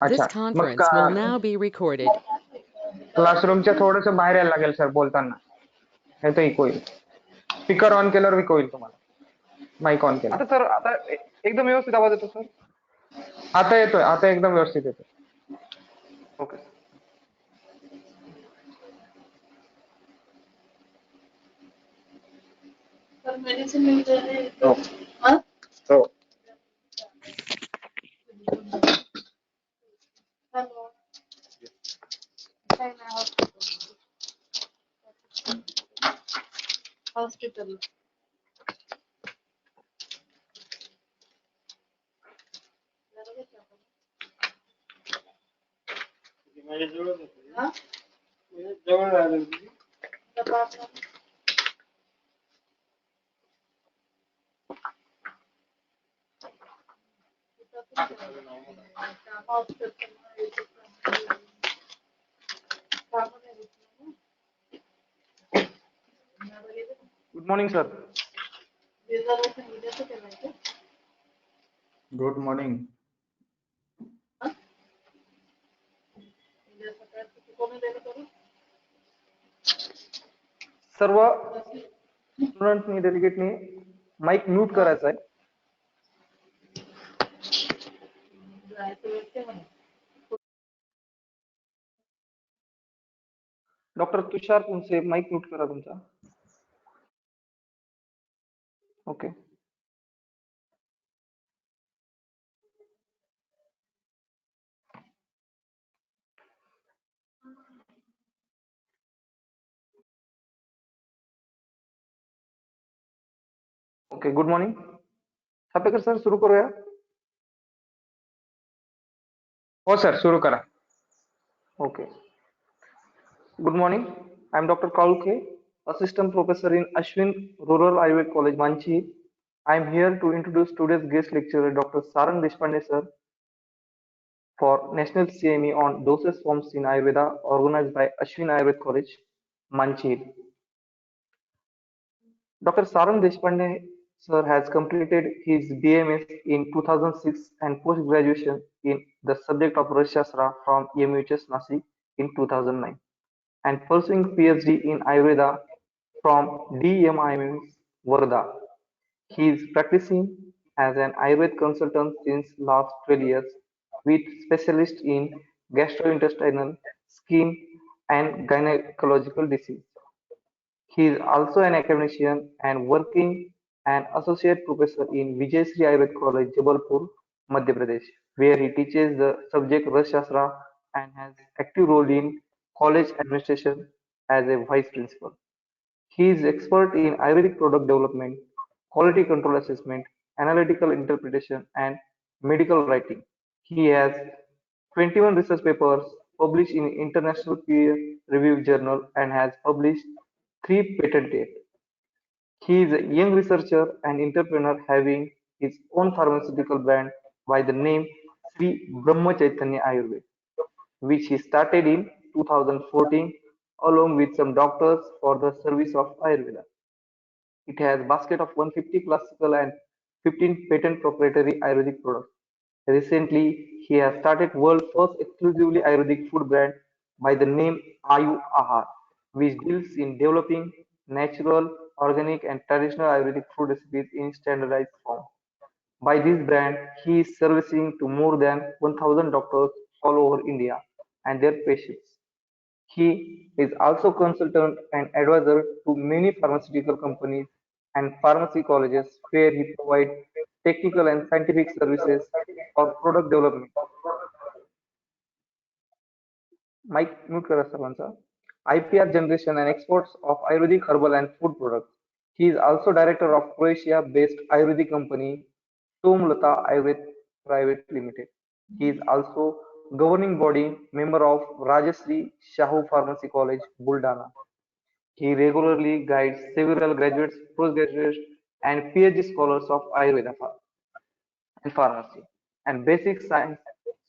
अच्छा This mug conference will now be recorded. क्लासरूमच्या थोडस बाहेर यायला लागेल सर बोलताना, नाही तर इको येईल. स्पीकर ऑन केल्यावर इको येईल तुम्हाला, माईक ऑन केला. आता सर आता एकदम व्यवस्थित आवाज येतो सर. आता येतोय, आता एकदम व्यवस्थित येतोय. ओके. हो हो. Hospital good morning sir. Good morning. सर्व स्टुडंटनी डेलिगेटनी माईक म्यूट करायचा आहे. डॉक्टर तुषार तुमचे माईक म्यूट करा तुमचा. Okay. Okay good morning. Chhapekar sir सुरू करूया. हो सर सुरू करा. Okay. Good morning. I am Dr. Kaul K, Assistant Professor in Ashwin Rural Ayurved College, Manchi. I am here to introduce today's guest lecturer, Dr. Sarang Deshpande sir, for National CME on dosage forms in Ayurveda, organized by Ashwin Ayurved College, Manchi. Dr. Sarang Deshpande sir has completed his BMS in 2006 and post-graduation in the subject of Rashastra from MUHS Nasik in 2009, and pursuing PhD in Ayurveda from DMIMS Varda. He is practicing as an Ayurveda consultant since last 12 years with specialists in gastrointestinal, skin, and gynecological disease. He is also an academician and working an associate professor in Vijay Sri Ayurveda College, Jabalpur, Madhya Pradesh, where he teaches the subject Ras Shastra and has active role in college administration as a vice principal. He is expert in Ayurvedic product development, quality control assessment, analytical interpretation, and medical writing. He has 21 research papers published in international peer-reviewed journal and has published 3 patented. He is a young researcher and entrepreneur having his own pharmaceutical brand by the name Sri Brahma Chaitanya Ayurveda, which he started in 2014 along with some doctors for the service of Ayurveda. It has basket of 150 classical and 15 patent proprietary Ayurvedic products. Recently, he has started world first exclusively Ayurvedic food brand by the name Ayu Ahar, which deals in developing natural, organic, and traditional Ayurvedic food recipes in standardized form. By this brand, he is servicing to more than 1,000 doctors all over India and their patients. He is also consultant and advisor to many pharmaceutical companies and pharmacy colleges where he provides technical and scientific services for product development. Mike mute करा सर्वांचा. IPR generation and exports of Ayurvedic herbal and food products. He is also director of Croatia-based Ayurvedic company Somlata Ayurved Private Limited. He is also governing body member of Rajashree Shahu Pharmacy College, Buldana. He regularly guides several graduates, postgraduates, and PhD scholars of Ayurveda and pharmacy, and basic science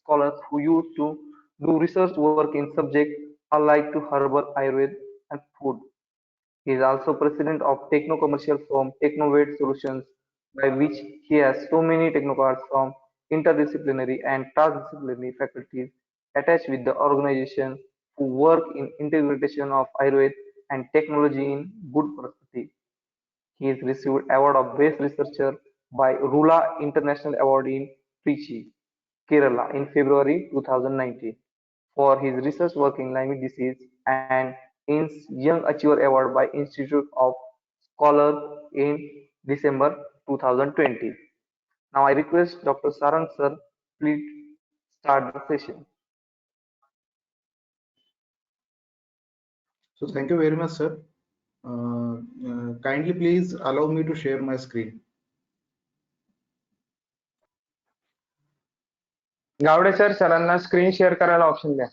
scholars who used to do research work in subjects alike to herbal Ayurveda and food. He is also president of techno commercial firm Technovate Solutions, by which he has so many technocards from interdisciplinary and transdisciplinary faculties attached with the organization who work in integration of Ayurveda and technology in good perspective. He has received award of Best Researcher by Rula International Award in Trichy, Kerala in February 2019 for his research work in Lyme disease and INS Young Achiever Award by Institute of Scholars in December 2020. Now I request Dr. Sarang sir, please start the session. So thank you very much, sir. Kindly please allow me to share my screen. Gawde sir सरांना screen share करायला option द्या.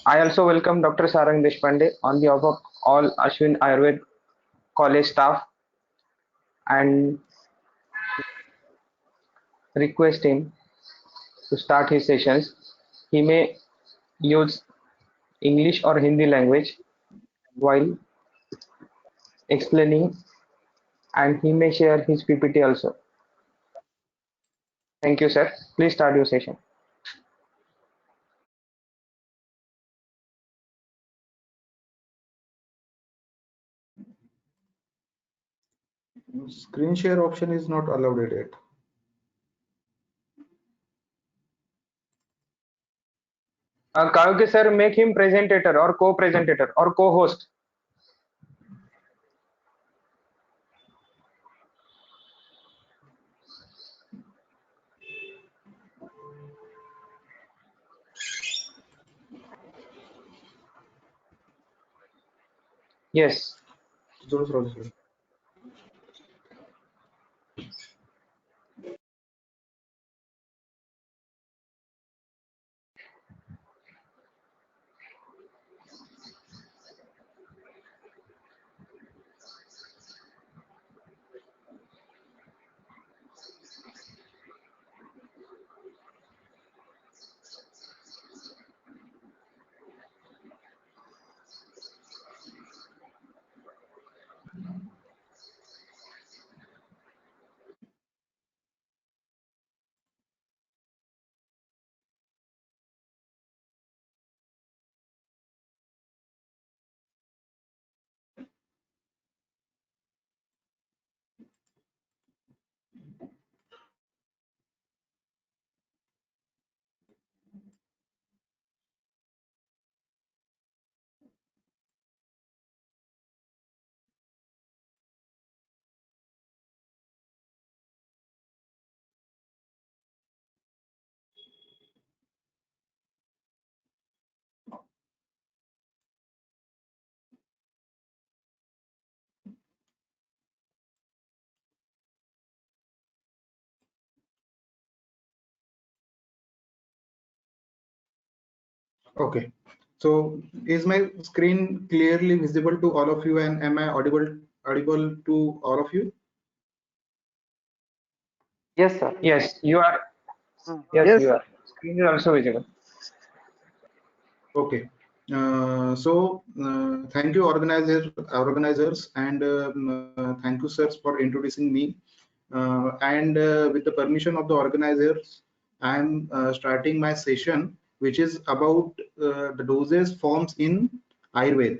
I also welcome Dr. Sarang Deshpande on behalf of all Ashwin Ayurved college staff and request him to start his sessions. He may use English or Hindi language while explaining, and he may share his PPT also. Thank you, sir. Please start your session. Screen share option is not allowed yet. Kayuke sir, make him presentator or co-presentator or co-host. Yes. Okay. So is my screen clearly visible to all of you, and am I audible to all of you? Yes, sir. Yes, you are. Yes, Yes, you sir. are. Screen is also visible. Okay. Thank you organizers, and thank you sirs for introducing me. With the permission of the organizers, I am starting my session, which is about the dosage forms in Ayurveda.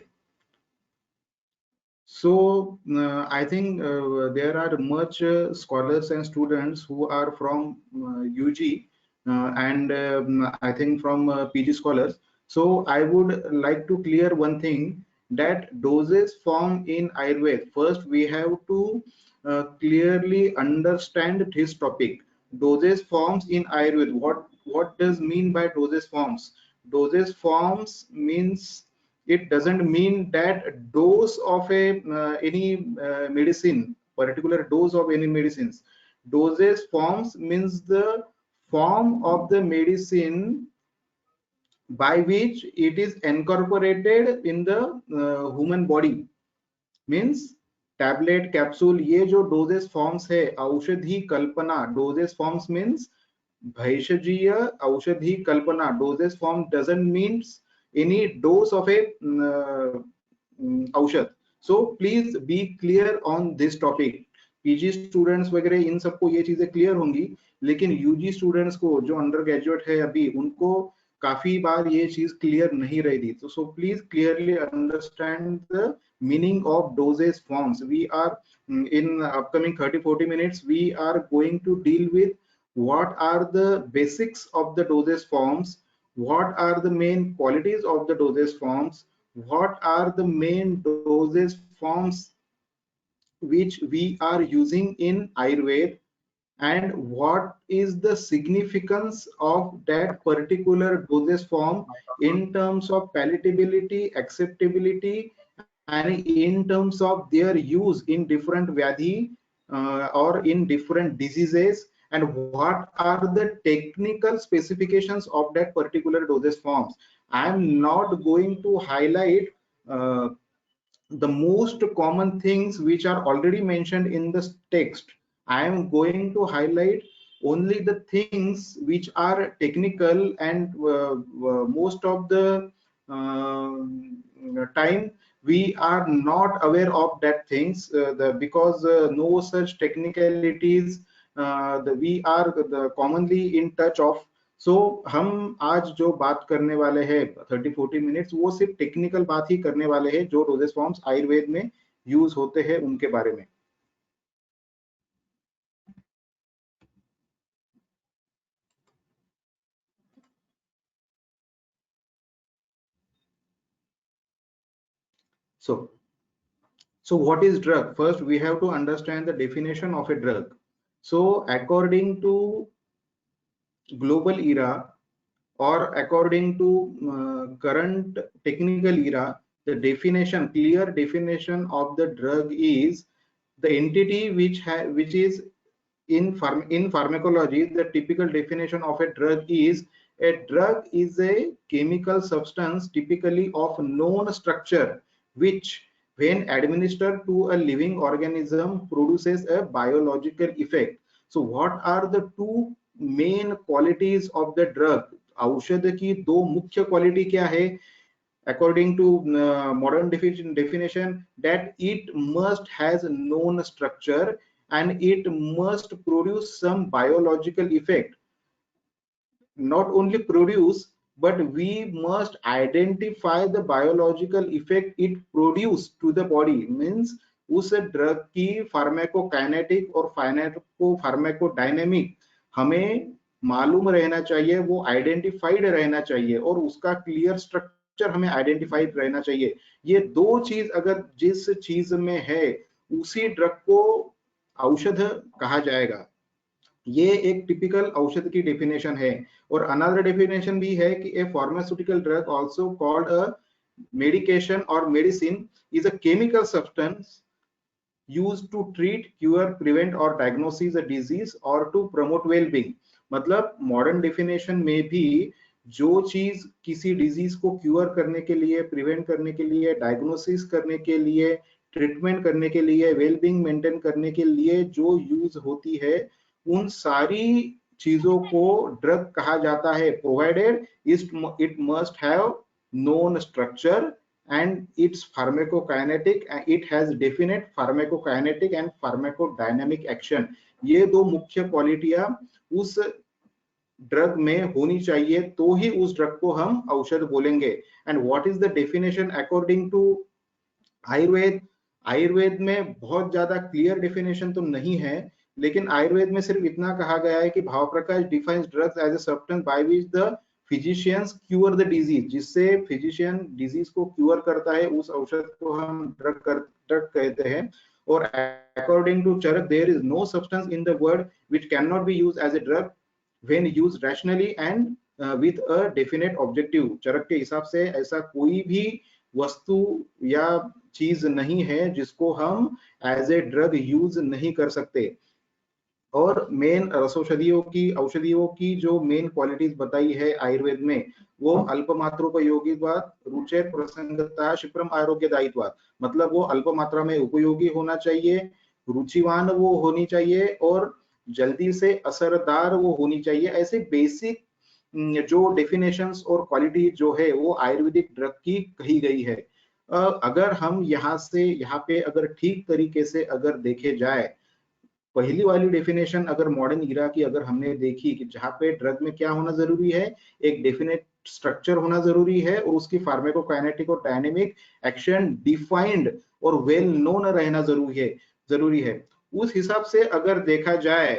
So I think there are much scholars and students who are from UG and I think from PG scholars. So I would like to clear one thing, that doses form in Ayurveda. First, we have to clearly understand this topic. Doses forms in Ayurveda. What does mean by doses forms? Doses forms means, it doesn't mean that dose of a any medicine, particular dose of any medicines. Dosage forms means the form of the medicine by which it is incorporated in the human body. Means tablet capsule, ये जो doses forms है, औषधि कल्पना doses forms means भैषजीय औषधि कल्पना. Dosage form doesn't means any dose of a औषध. So please be clear on this topic. PG students वगैरह इन सबको ये चीजें क्लियर होंगी, लेकिन यूजी स्टूडेंट्स को जो अंडर ग्रेजुएट है अभी, उनको काफी बार ये चीज क्लियर नहीं रही. तो so please clearly understand the meaning of dosage forms. We are in upcoming 30-40 minutes we are going to deal with what are the basics of the dosage forms, what are the main qualities of the dosage forms, what are the main dosage forms which we are using in Ayurveda, and what is the significance of that particular dosage form in terms of palatability, acceptability, and in terms of their use in different vyadhi or in different diseases, and what are the technical specifications of that particular dosage forms. I am not going to highlight uh, the most common things which are already mentioned in this text. I am going to highlight only the things which are technical, and most of the time we are not aware of that things, because no such technicalities we are commonly in touch of. सो हम आज जो बात करने वाले हैं 30-40 minutes, वो सिर्फ technical बात ही करने वाले हैं जो डोजेज फॉर्म्स आयुर्वेद में यूज होते हैं उनके बारे में. So what is drug? First we have to understand the definition of a drug. So according to global era, or according to current technical era, the definition, clear definition of the drug is the entity which is in pharmacology. The typical definition of a drug is a chemical substance typically of known structure which when administered to a living organism produces a biological effect. So what are the two main qualities of the drug? औषध की दो मुख्य quality क्या है? According to modern definition, that it must has known structure and it must produce some biological effect. Not only produce, but we must identify the biological effect it produce to the body. Means उस drug की pharmacokinetic और pharmacodynamic हमें मालूम रहना चाहिए, वो identified रहना चाहिए, और उसका क्लियर स्ट्रक्चर हमें आइडेंटिफाइड रहना चाहिए. ये दो चीज अगर जिस चीज में है, उसी ड्रग को औषध कहा जाएगा. ये एक टिपिकल औषध की डेफिनेशन है. और अनदर डेफिनेशन भी है कि a pharmaceutical drug also called a medication और medicine is a chemical substance used to treat, cure, prevent or diagnose a disease or to promote well-being. मतलब मॉडर्न डेफिनेशन में भी जो चीज किसी डिजीज को क्योर करने के लिए, प्रिवेंट करने के लिए, डायग्नोसिस करने के लिए, ट्रीटमेंट करने के लिए, वेलबींग मेंटेन करने के लिए जो यूज होती है, उन सारी चीजों को ड्रग कहा जाता है, provided it must have known structure and its pharmacokinetic, it has definite pharmacokinetic and pharmacodynamic action. ये दो मुख्य क्वालिटियां उस ड्रग में होनी चाहिए, तो ही उस ड्रग को हम औषध बोलेंगे. And what is the definition according to Ayurveda? Ayurveda में बहुत ज्यादा क्लियर डेफिनेशन तो नहीं है, लेकिन आयुर्वेद में सिर्फ इतना कहा गया है कि Bhavaprakash defines drugs as a substance by which the physicians cure the disease. जिससे फिजिशियन डिजीज को क्यूर करता है, उस औषध को हम ड्रग कहते हैं. और according to Charak, there is no substance in the world which can not be used as a drug when used rationally and with a definite objective. Charak के हिसाब से ऐसा कोई भी वस्तु या चीज नहीं है जिसको हम एज ए ड्रग यूज नहीं कर सकते. और मेन औषधियों की जो मेन क्वालिटीज बताई है आयुर्वेद में, वो अल्पमात्रोपयोगित्वात्, रुचेर प्रसंगता, क्षिप्रम आरोग्यदायित्वात्. मतलब वो अल्प मात्रा में उपयोगी होना चाहिए, रुचिवान वो होनी चाहिए, और जल्दी से असरदार वो होनी चाहिए. ऐसे बेसिक जो डेफिनेशंस और क्वालिटी जो है वो आयुर्वेदिक ड्रग की कही गई है. अगर हम यहाँ से यहाँ पे अगर ठीक तरीके से अगर देखे जाए, पहली वाली डेफिनेशन अगर मॉडर्न इरा की अगर हमने देखी कि जहाँ पे ड्रग में क्या होना जरूरी है, एक डेफिनेट स्ट्रक्चर होना जरूरी है और उसकी फार्माकोकाइनेटिक और डायनेमिक एक्शन डिफाइंड और वेल नोन रहना जरूरी है। उस हिसाब से अगर देखा जाए,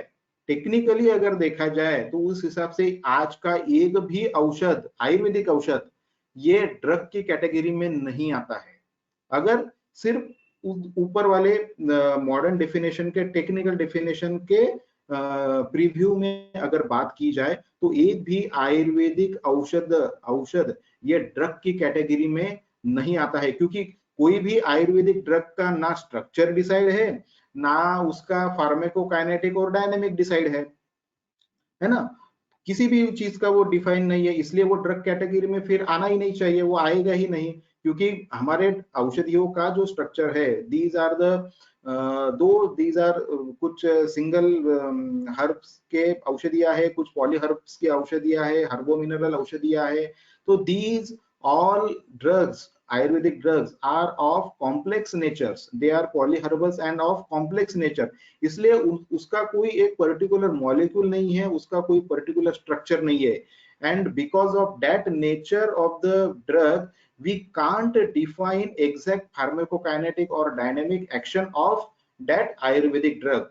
टेक्निकली अगर देखा जाए, तो उस हिसाब से आज का एक भी औषध, आयुर्वेदिक औषध, ये ड्रग की कैटेगरी में नहीं आता है। अगर सिर्फ ऊपर वाले मॉडर्न डेफिनेशन के, टेक्निकल डेफिनेशन के प्रीव्यू में अगर बात की जाए, तो एक भी आयुर्वेदिक औषध ये ड्रग की कैटेगरी में नहीं आता है, क्योंकि कोई भी आयुर्वेदिक ड्रग का ना स्ट्रक्चर डिसाइड है, ना उसका फार्माकोकाइनेटिक और डायनेमिक डिसाइड है ना। किसी भी चीज का वो डिफाइन नहीं है, इसलिए वो ड्रग कैटेगरी में फिर आना ही नहीं चाहिए, वो आएगा ही नहीं। क्योंकि हमारे औषधियों का जो स्ट्रक्चर है, दीज आर कुछ सिंगल हर्ब्स के औषधियां है, कुछ पॉली हर्ब्स की औषधियां है, हर्बो मिनरल औषधियां है। तो these all drugs, ayurvedic drugs are of complex natures, they are polyherbals and of complex nature. इसलिए उसका कोई एक पर्टिकुलर मॉलिक्यूल नहीं है, उसका कोई पर्टिकुलर स्ट्रक्चर नहीं है। And because of that nature of the drug, we can't define exact pharmacokinetic or dynamic action of that ayurvedic drug,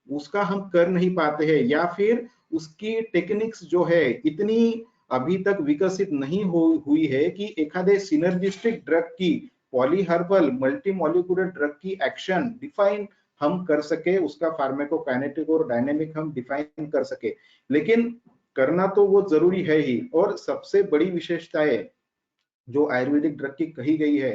उसका हम कर नहीं पाते हैं, या फिर उसकी टेक्निक्स जो है इतनी अभी तक विकसित नहीं हुई है कि एखादे सिनर्जिस्टिक ड्रग की, पॉलीहर्बल मल्टी मॉलिक्यूलर ड्रग की एक्शन डिफाइन हम कर सके, उसका फार्माकोकाइनेटिक और डायनेमिक हम डिफाइन कर सके। लेकिन करना तो वो जरूरी है ही। और सबसे बड़ी विशेषता है जो आयुर्वेदिक ड्रग की कही गई है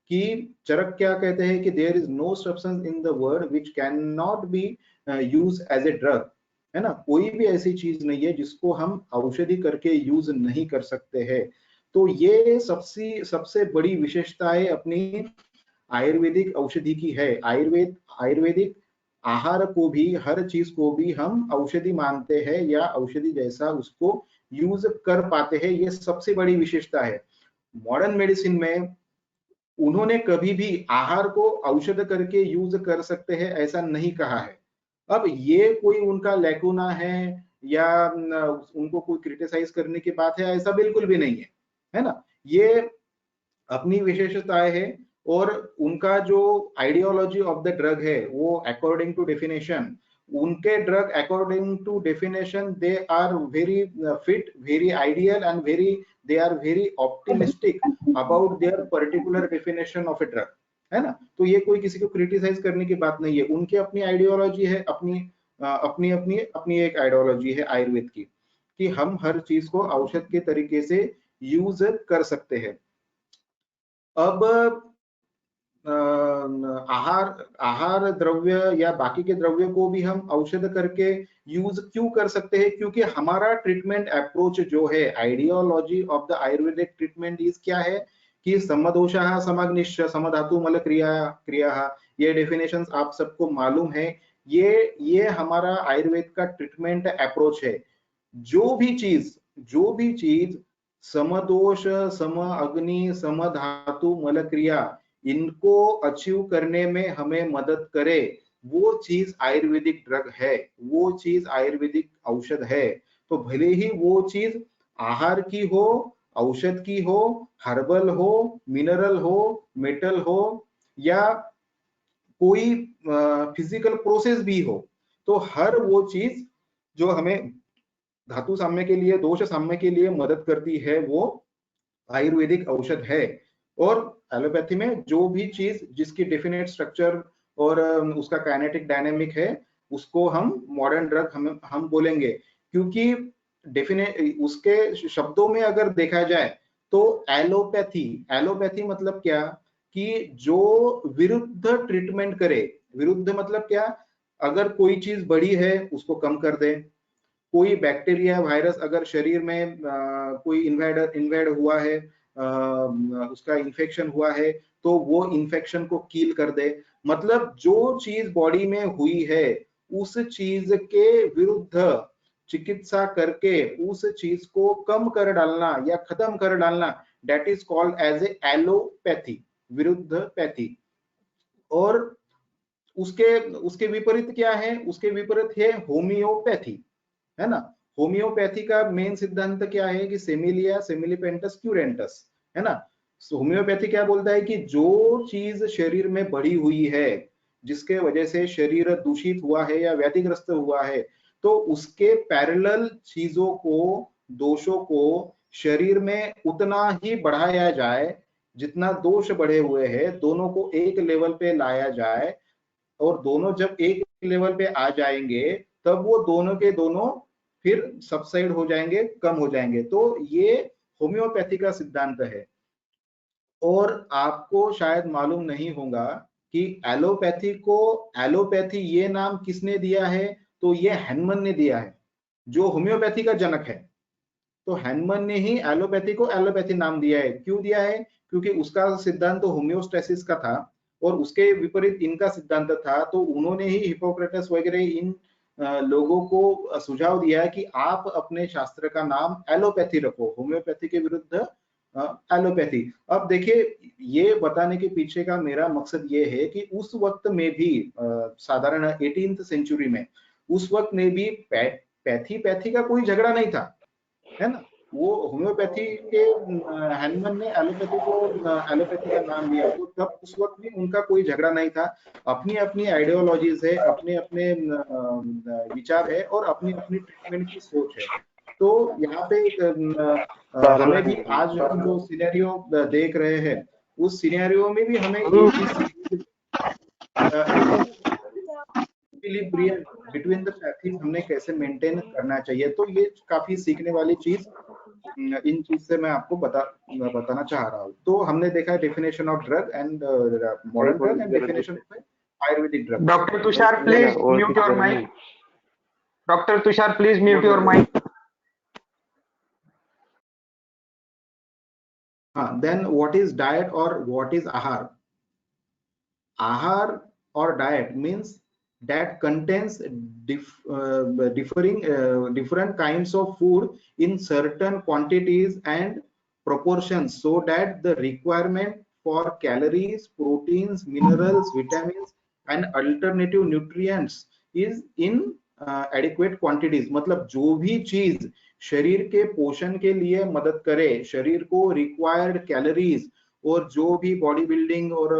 कि चरक क्या कहते हैं कि there is no substance in the world which can not be use as a drug, है ना। कोई भी ऐसी चीज नहीं है जिसको हम औषधि करके यूज नहीं कर सकते हैं। तो ये सबसे बड़ी विशेषता है अपनी आयुर्वेदिक औषधि की है। आयुर्वेदिक आहार को भी, हर चीज को भी हम औषधि मानते हैं या औषधि जैसा उसको यूज कर पाते हैं, ये सबसे बड़ी विशेषता है। मॉडर्न मेडिसिन में उन्होंने कभी भी आहार को औषध करके यूज कर सकते हैं ऐसा नहीं कहा है। अब ये कोई उनका लैकुना है या उनको कोई क्रिटिसाइज करने की बात है, ऐसा बिल्कुल भी नहीं है ना। ये अपनी विशेषताएं है और उनका जो आइडियोलॉजी ऑफ द ड्रग है वो अकॉर्डिंग टू डेफिनेशन, उनके drug according to definition they are very fit, very ideal and they are very optimistic about their particular definition of a drug, है ना। तो ये कोई किसी को क्रिटिसाइज करने की बात नहीं है, उनकी अपनी आइडियोलॉजी है, अपनी एक आइडियोलॉजी है आयुर्वेद की कि हम हर चीज को औषध के तरीके से यूज कर सकते हैं। अब आहार द्रव्य या बाकी के द्रव्य को भी हम औषध करके यूज क्यों कर सकते हैं, क्योंकि हमारा ट्रीटमेंट अप्रोच जो है, ideology of the Ayurvedic treatment is क्या है कि समदोषः समग्निश्च समधातु मल क्रिया, ये डेफिनेशंस आप सबको मालूम है। ये हमारा आयुर्वेद का ट्रीटमेंट अप्रोच है। जो भी चीज समदोष, सम अग्नि, समधातु मल क्रिया, इनको अचीव करने में हमें मदद करे, वो चीज आयुर्वेदिक ड्रग है, वो चीज आयुर्वेदिक औषध है। तो भले ही वो चीज आहार की हो, औषध की हो, हर्बल हो, मिनरल हो, मेटल हो, या कोई फिजिकल प्रोसेस भी हो, तो हर वो चीज जो हमें धातु साम्य के लिए, दोष साम्य के लिए मदद करती है, वो आयुर्वेदिक औषध है। और एलोपैथी में जो भी चीज जिसकी डेफिनेट स्ट्रक्चर और उसका काइनेटिक डायनेमिक है, उसको हम मॉडर्न ड्रग हम बोलेंगे, क्योंकि डेफिनेट उसके शब्दों में अगर देखा जाए तो एलोपैथी मतलब क्या कि जो विरुद्ध ट्रीटमेंट करे। विरुद्ध मतलब क्या, अगर कोई चीज बड़ी है उसको कम कर दे, कोई बैक्टीरिया वायरस अगर शरीर में कोई इन्वेड हुआ है, उसका इन्फेक्शन हुआ है, तो वो इन्फेक्शन को कील कर दे। मतलब जो चीज बॉडी में हुई है उस चीज के विरुद्ध चिकित्सा करके उस चीज को कम कर डालना या खत्म कर डालना, that is called as a allopathy. विरुद्ध पैथी। और उसके उसके विपरीत क्या है? उसके विपरीत है होम्योपैथी, है ना। होम्योपैथी का मेन सिद्धांत क्या है कि सेमिलिया सेमिलिपेंटस क्यूरेंटस, है ना। होम्योपैथी क्या बोलता है कि जो चीज शरीर में बढ़ी हुई है, जिसके वजह से शरीर दूषित हुआ है या व्याधिग्रस्त हुआ है, तो उसके पैरेलल चीजों को, दोषों को शरीर में उतना ही बढ़ाया जाए जितना दोष बढ़े हुए हैं, दोनों को एक लेवल पे लाया जाए। और दोनों जब एक लेवल पे आ जाएंगे तब वो दोनों के दोनों फिर सबसाइड हो जाएंगे, कम हो जाएंगे। तो ये होम्योपैथी का सिद्धांत है। और आपको शायद मालूम नहीं होगा कि एलोपैथी को, एलोपैथी ये नाम किसने दिया है? तो ये हैनमन ने दिया है, जो होम्योपैथी का जनक है। तो हैनमन ने ही एलोपैथी को एलोपैथी नाम दिया है। क्यों दिया है? क्योंकि उसका सिद्धांत तो होम्योस्टेसिस का था और उसके विपरीत इनका सिद्धांत था। तो उन्होंने ही, हिपोक्रेटस वगैरह इन लोगों को सुझाव दिया है कि आप अपने शास्त्र का नाम एलोपैथी रखो, होम्योपैथी के विरुद्ध एलोपैथी। अब देखिए, ये बताने के पीछे का मेरा मकसद ये है कि उस वक्त में भी साधारण 18th सेंचुरी में, उस वक्त में भी पैथी पैथी का कोई झगड़ा नहीं था, है ना। वो होम्योपैथी के हैनमन ने एलोपैथी को एलोपैथी का नाम दिया, तो तब उस वक्त भी उनका कोई झगड़ा नहीं था। अपनी अपनी आइडियोलॉजीज है, अपने अपने विचार है और अपनी अपनी ट्रीटमेंट की सोच है। तो यहाँ पे हमें भी आज हम जो सिनेरियो देख रहे हैं, उस सिनेरियो में भी हमें एक चीज इक्विलिब्रियम बिटवीन द पैथीज हमने कैसे मेंटेन करना चाहिए। तो ये काफी सीखने वाली चीज, इन चीज से मैं आपको बताना चाह रहा हूँ। तो हमने देखा definition of drug and modern drug and definition of Ayurvedic drug. Doctor Tushar please mute your mic. Doctor Tushar please mute your mic. Then what is diet or what is ahar? Ahar or diet means that contains different kinds of food in certain quantities and proportions, so that the requirement for calories, proteins, minerals, vitamins and alternative nutrients is in adequate quantities। मतलब जो भी चीज शरीर के पोषण के लिए मदद करे, शरीर को रिक्वायर्ड कैलोरीज और जो भी बॉडी बिल्डिंग और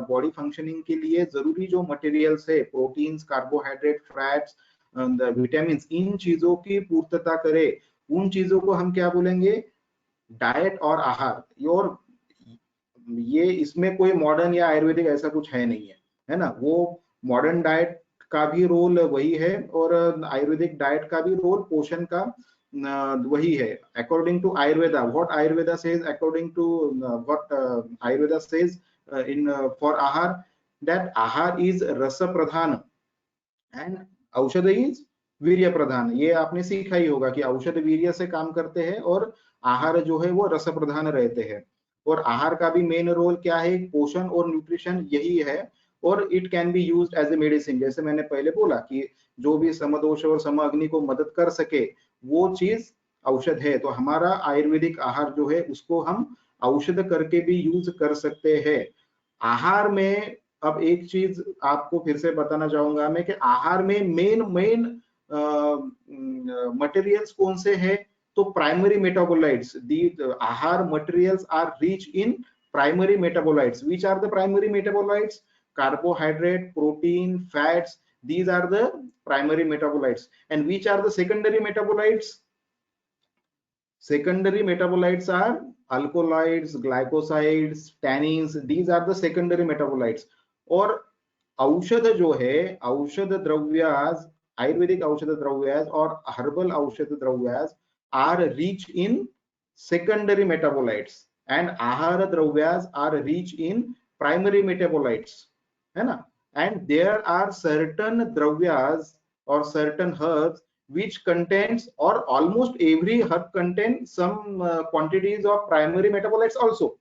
बॉडी फंक्शनिंग के लिए जरूरी जो मटेरियल्स है, प्रोटीन्स, कार्बोहाइड्रेट, फैट्स, विटामिन, इन चीजों की पूर्तता करे, उन चीजों को हम क्या बोलेंगे? डाइट और आहार। और ये इसमें कोई मॉडर्न या आयुर्वेदिक ऐसा कुछ है नहीं है ना। वो मॉडर्न डाइट का भी रोल वही है और आयुर्वेदिक डाइट का भी रोल पोषण का वही है। According to Ayurveda, what Ayurveda says, according to what Ayurveda says in for ahar, that ahar is rasa pradhan and औषध इज वीर्य प्रधान। ये आपने सीखा ही होगा कि औषध वीर्य से काम करते हैं और आहार जो है वो रस प्रधान रहते हैं। और आहार का भी मेन रोल क्या है? पोषण और न्यूट्रिशन यही है। और it can be used as a medicine. जैसे मैंने पहले बोला कि जो भी समदोष और सम अग्नि को मदद कर सके वो चीज औषध है। तो हमारा आयुर्वेदिक आहार जो है उसको हम औषध करके भी यूज कर सकते हैं। आहार में अब एक चीज आपको फिर से बताना चाहूंगा मैं कि आहार में मेन मटेरियल्स कौन से हैं? तो primary metabolites. The ahar materials are rich in primary metabolites. Which are the primary metabolites? Carbohydrate, protein, fats, these are the primary metabolites. And which are the secondary metabolites? Secondary metabolites are alkaloids, glycosides, tannins, these are the secondary metabolites. और औषध जो है, औषध द्रव्यास, आयुर्वेदिक औषध द्रव्यास और herbal औषध द्रव्यास are rich in secondary metabolites and ahara dravyas are rich in primary metabolites, है ना। And there are certain dravyas or certain herbs which contains, or almost every herb contains some quantities of primary metabolites also.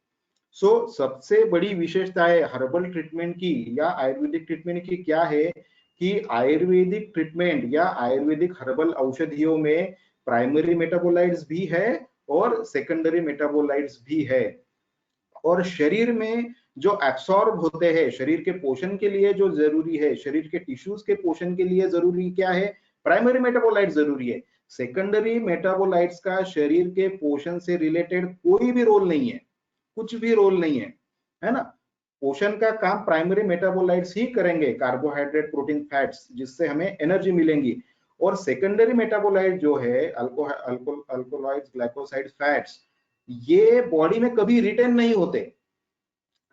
So सबसे बड़ी विशेषता है herbal treatment की या Ayurvedic treatment की क्या है कि आयुर्वेदिक ट्रीटमेंट या आयुर्वेदिक हर्बल औषधियों में प्राइमरी मेटाबोलाइट्स भी है और सेकेंडरी मेटाबोलाइट्स भी है। और शरीर में जो एब्सॉर्ब होते हैं शरीर के पोषण के लिए, जो जरूरी है शरीर के टिश्यूज के पोषण के लिए जरूरी क्या है, प्राइमरी मेटाबोलाइट जरूरी है। सेकेंडरी मेटाबोलाइट्स का शरीर के पोषण से रिलेटेड कोई भी रोल नहीं है, कुछ भी रोल नहीं है ना। पोषण का काम प्राइमरी मेटाबोलाइट्स ही करेंगे, कार्बोहाइड्रेट, प्रोटीन, फैट्स, जिससे हमें एनर्जी मिलेंगी। और सेकेंडरी मेटाबोलाइट जो है अल्कोहॉइड्स, ग्लाइकोसाइड्स, फैट्स, ये बॉडी में कभी रिटेन नहीं होते,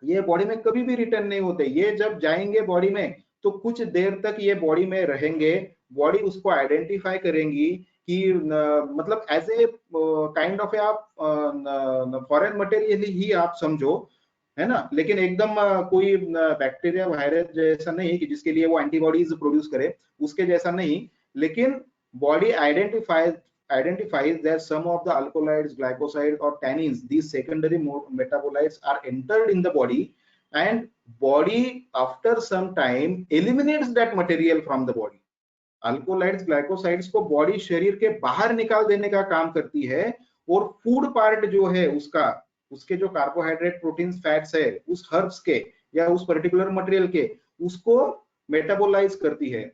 ये बॉडी में कभी भी रिटर्न नहीं होते। ये जब जाएंगे बॉडी में तो कुछ देर तक ये बॉडी में रहेंगे, बॉडी उसको आइडेंटिफाई करेंगी कि मतलब एज ए काइंड ऑफ आप फॉरेन मटेरियल ही आप समझो, है ना। लेकिन एकदम कोई बैक्टीरिया वायरस जैसा नहीं कि जिसके लिए वो एंटीबॉडीज प्रोड्यूस करे, उसके जैसा नहीं। लेकिन body identifies that some of the alkaloids, glycosides or tannins, these secondary metabolites are entered in the body, and body after some time eliminates that material from the body. Alkaloids, glycosides को body शरीर के बाहर निकाल देने का काम करती है, और फूड पार्ट जो है उसका, उसके जो कार्बोहाइड्रेट, प्रोटीन, फैट्स है उस हर्ब्स के या उस पर्टिकुलर मटेरियल के, उसको मेटाबोलाइज करती है।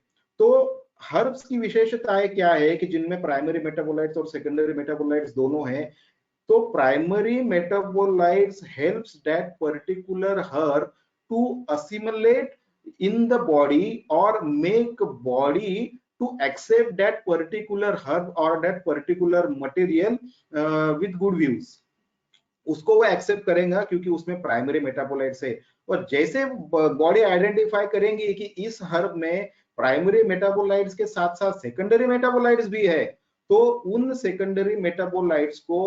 तो हर्ब्स की विशेषताएं क्या है कि जिनमें प्राइमरी मेटाबोलाइट्स और सेकेंडरी मेटाबोलाइट्स दोनों हैं। तो primary metabolites helps that particular herb to assimilate in the body or make body to accept that particular herb or that particular material with good views। उसको वो एक्सेप्ट करेगा क्योंकि उसमें primary metabolites है। और जैसे बॉडी आइडेंटिफाई करेंगी कि इस हर्ब में प्राइमरी मेटाबोलाइट्स के साथ साथ सेकेंडरी मेटाबोलाइट्स भी है, तो उन सेकेंडरी मेटाबोलाइट्स को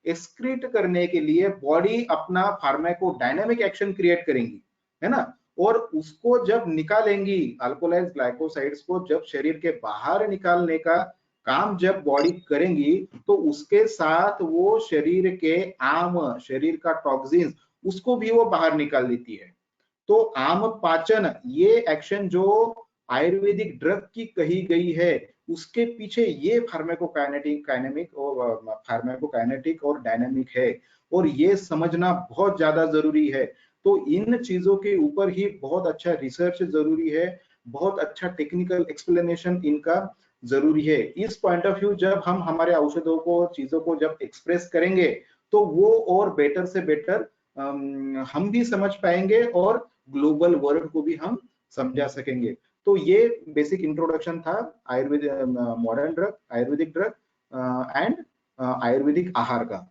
एक्सक्रीट करने के लिए बॉडी अपना फार्माकोडायनामिक एक्शन क्रिएट करेंगी, है ना। और उसको जब निकालेंगी, अल्कोलाइड्स, ग्लाइकोसाइड्स को जब शरीर के बाहर निकालने का काम जब बॉडी करेंगी, तो उसके साथ वो शरीर के आम, शरीर का टॉक्सिन्स, उसको भी वो बाहर निकाल देती है। तो आम पाचन, ये एक्शन जो आयुर्वेदिक ड्रग की कही गई है, उसके पीछे ये फार्माकोकाइनेटिक और डायनामिक है, और ये समझना बहुत ज्यादा जरूरी है। तो इन चीजों के ऊपर ही बहुत अच्छा रिसर्च जरूरी है, बहुत अच्छा टेक्निकल एक्सप्लेनेशन इनका जरूरी है। इस पॉइंट ऑफ व्यू जब हम हमारे औषधों को, चीजों को जब एक्सप्रेस करेंगे, तो वो और बेटर से बेटर हम भी समझ पाएंगे और ग्लोबल वर्ल्ड को भी हम समझा सकेंगे। तो ये बेसिक इंट्रोडक्शन था Ayurveda, modern drug, Ayurvedic drug and Ayurvedic आहार का।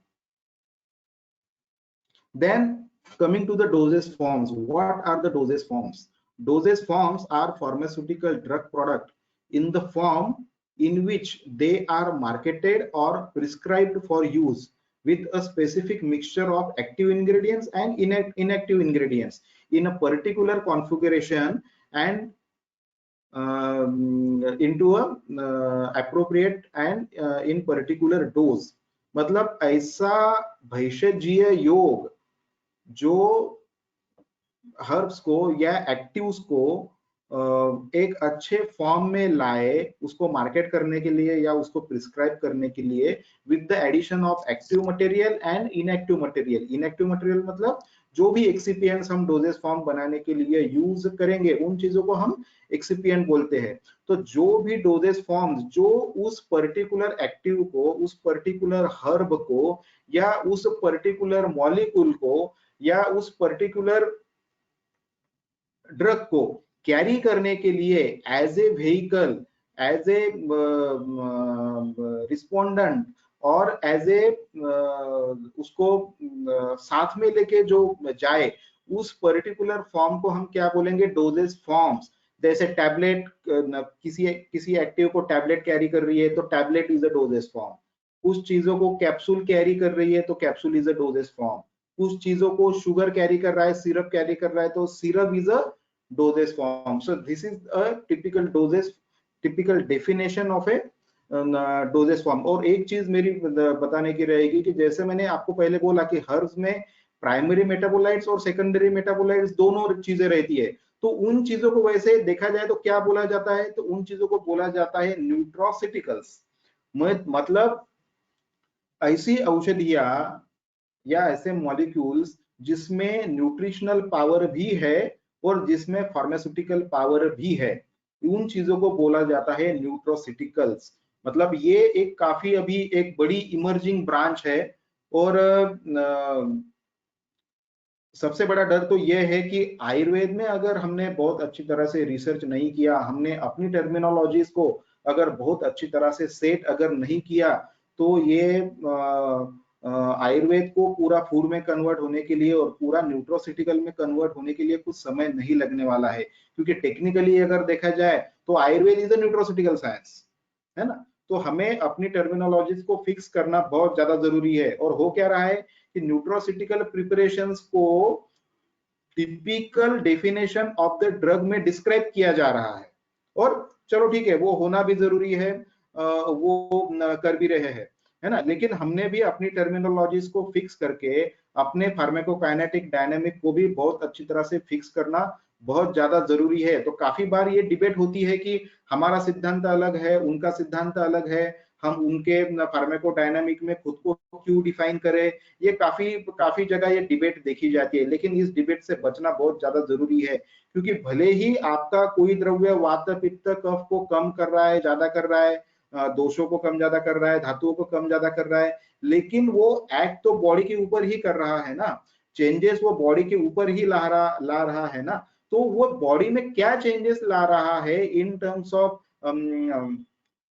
Then coming to the dosage forms, what are the dosage forms? Dosage forms are pharmaceutical drug product in the form in which they are marketed or prescribed for use with a specific mixture of active ingredients and inactive ingredients in a particular configuration and into a appropriate and in particular dose। मतलब ऐसा भैषजीय योग जो herbs को या actives को एक अच्छे form में लाए, उसको मार्केट करने के लिए या उसको प्रिस्क्राइब करने के लिए, with the addition of active material and inactive material. Inactive material मतलब जो भी एक्सिपिएंट्स हम डोजेस फॉर्म बनाने के लिए यूज करेंगे, उन चीजों को हम एक्सिपिएंट बोलते हैं। तो जो भी डोजेस फॉर्म्स जो उस पर्टिकुलर एक्टिव को, उस पर्टिकुलर हर्ब को, या उस पर्टिकुलर मॉलिक्यूल को, या उस पर्टिकुलर ड्रग को कैरी करने के लिए as a vehicle, as a respondent और एज ए उसको साथ में लेके जो जाए, उस पर्टिकुलर फॉर्म को हम क्या बोलेंगे? Doses forms. जैसे टैबलेट, किसी एक्टिव को टैबलेट कैरी कर रही है तो tablet is a doses form. कुछ चीजों को कैप्सूल कैरी कर रही है तो capsule is a doses form. कुछ चीजों को शुगर कैरी कर रहा है, सिरप कैरी कर रहा है तो syrup is a dosage form। So this is a typical definition of a dosage form। और एक चीज मेरी बताने की रहेगी कि जैसे मैंने आपको पहले बोला कि हर्ब्स में प्राइमरी मेटाबोलाइट्स और सेकेंडरी मेटाबोलाइट्स दोनों चीजें रहती है, तो उन चीजों को वैसे देखा जाए तो क्या बोला जाता है? तो उन चीजों को बोला जाता है न्यूट्रोसिटिकल्स। मतलब ऐसी औषधियां या ऐसे मॉलिक्यूल्स जिसमें न्यूट्रिशनल पावर भी है और जिसमें फार्मास्यूटिकल पावर भी है, उन चीजों को बोला जाता है न्यूट्रोसिटिकल्स। मतलब ये एक काफी अभी एक बड़ी इमर्जिंग ब्रांच है। और सबसे बड़ा डर तो यह है कि आयुर्वेद में अगर हमने बहुत अच्छी तरह से रिसर्च नहीं किया, हमने अपनी टर्मिनोलॉजीज को अगर बहुत अच्छी तरह से सेट अगर नहीं किया, तो ये आयुर्वेद को पूरा फूड में कन्वर्ट होने के लिए और पूरा न्यूट्रोसिटिकल में कन्वर्ट होने के लिए कुछ समय नहीं लगने वाला है। क्योंकि टेक्निकली अगर देखा जाए तो Ayurveda is a nutraceutical science, है ना। तो हमें अपनी टर्मिनोलॉजीज को फिक्स करना बहुत ज्यादा जरूरी है। और हो क्या रहा है कि न्यूट्रोसिटिकल प्रिपरेशंस को typical definition of the drug में डिस्क्राइब किया जा रहा है। और चलो ठीक है, वो होना भी जरूरी है, वो कर भी रहे हैं, है ना। लेकिन हमने भी अपनी टर्मिनोलॉजीज को फिक्स करके अपने फार्माकोकाइनेटिक डायनामिक को भी बहुत अच्छी तरह से फिक्स करना बहुत ज्यादा जरूरी है। तो काफी बार ये डिबेट होती है कि हमारा सिद्धांत अलग है, उनका सिद्धांत अलग है, हम उनके फार्माकोडायनामिक में खुद को क्यों डिफाइन करें। ये काफी जगह ये डिबेट देखी जाती है, लेकिन इस डिबेट से बचना बहुत ज्यादा जरूरी है। क्योंकि भले ही आपका कोई द्रव्य वात पित्त कफ को कम कर रहा है, ज्यादा कर रहा है, दोषों को कम ज्यादा कर रहा है, धातुओं को कम ज्यादा कर रहा है, लेकिन वो एक्ट तो बॉडी के ऊपर ही कर रहा है ना। चेंजेस वो बॉडी के ऊपर ही ला रहा है ना। तो वो बॉडी में क्या चेंजेस ला रहा है इन टर्म्स ऑफ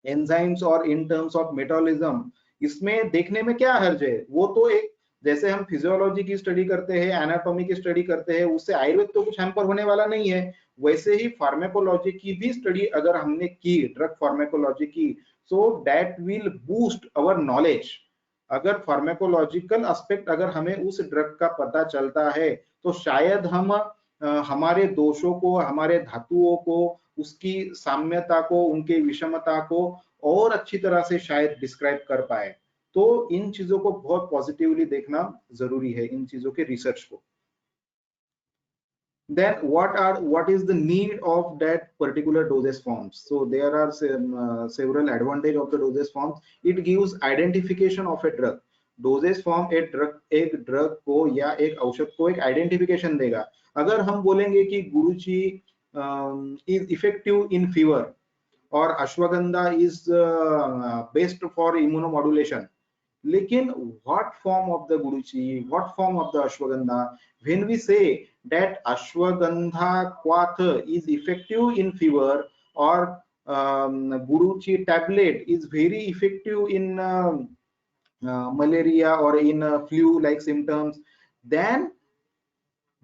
एंजाइम्स और इन टर्म्स ऑफ मेटाबॉलिज्म, इसमें देखने में क्या हर्ज है। वो तो एक, जैसे हम फिजियोलॉजी की स्टडी करते हैं, एनाटॉमी की स्टडी करते हैं, उससे आयुर्वेद तो कुछ हैम्पर होने वाला नहीं है। वैसे ही फार्माकोलॉजी की भी स्टडी अगर हमने की, ड्रग फार्माकोलॉजी की, so that will boost our knowledge. अगर फार्माकोलॉजिकल एस्पेक्ट अगर हमें उस ड्रग का पता चलता है, तो शायद हम हमारे दोषों को, हमारे धातुओं को, उसकी साम्यता को, उनके विषमता को और अच्छी तरह से शायद डिस्क्राइब कर पाए। तो इन चीजों को बहुत पॉजिटिवली देखना जरूरी है, इन चीजों के रिसर्च को। Then what is the need of that particular dosage forms? So there are several advantage of the dosage forms. It gives identification of a drug. Doses form एक ड्रग को या एक औषध को एक आइडेंटिफिकेशन देगा। अगर हम बोलेंगे कि गुरुची इज इफेक्टिव इन फीवर और ashwagandha is best for immunomodulation, लेकिन what form of the guruchi, what form of the ashwagandha? When we say that ashwagandha quath is effective in fever, or guruchi tablet is very effective in malaria or in flu-like symptoms, then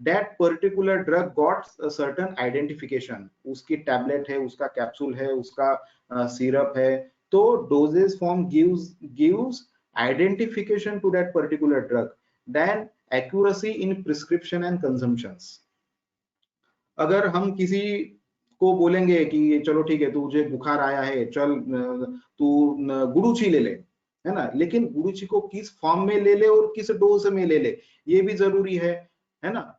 that particular drug got a certain identification. उसकी tablet है, उसका capsule है, उसका syrup है। तो dosage form gives identification to that particular drug, then accuracy in prescription and consumptions. अगर हम किसी को बोलेंगे कि चलो ठीक है, तुझे बुखार आया है, चल तू गुरुची ले ले, है ना, लेकिन गुरुची को किस फॉर्म में ले ले और किस डोज में ले ले, ये भी जरूरी है ना।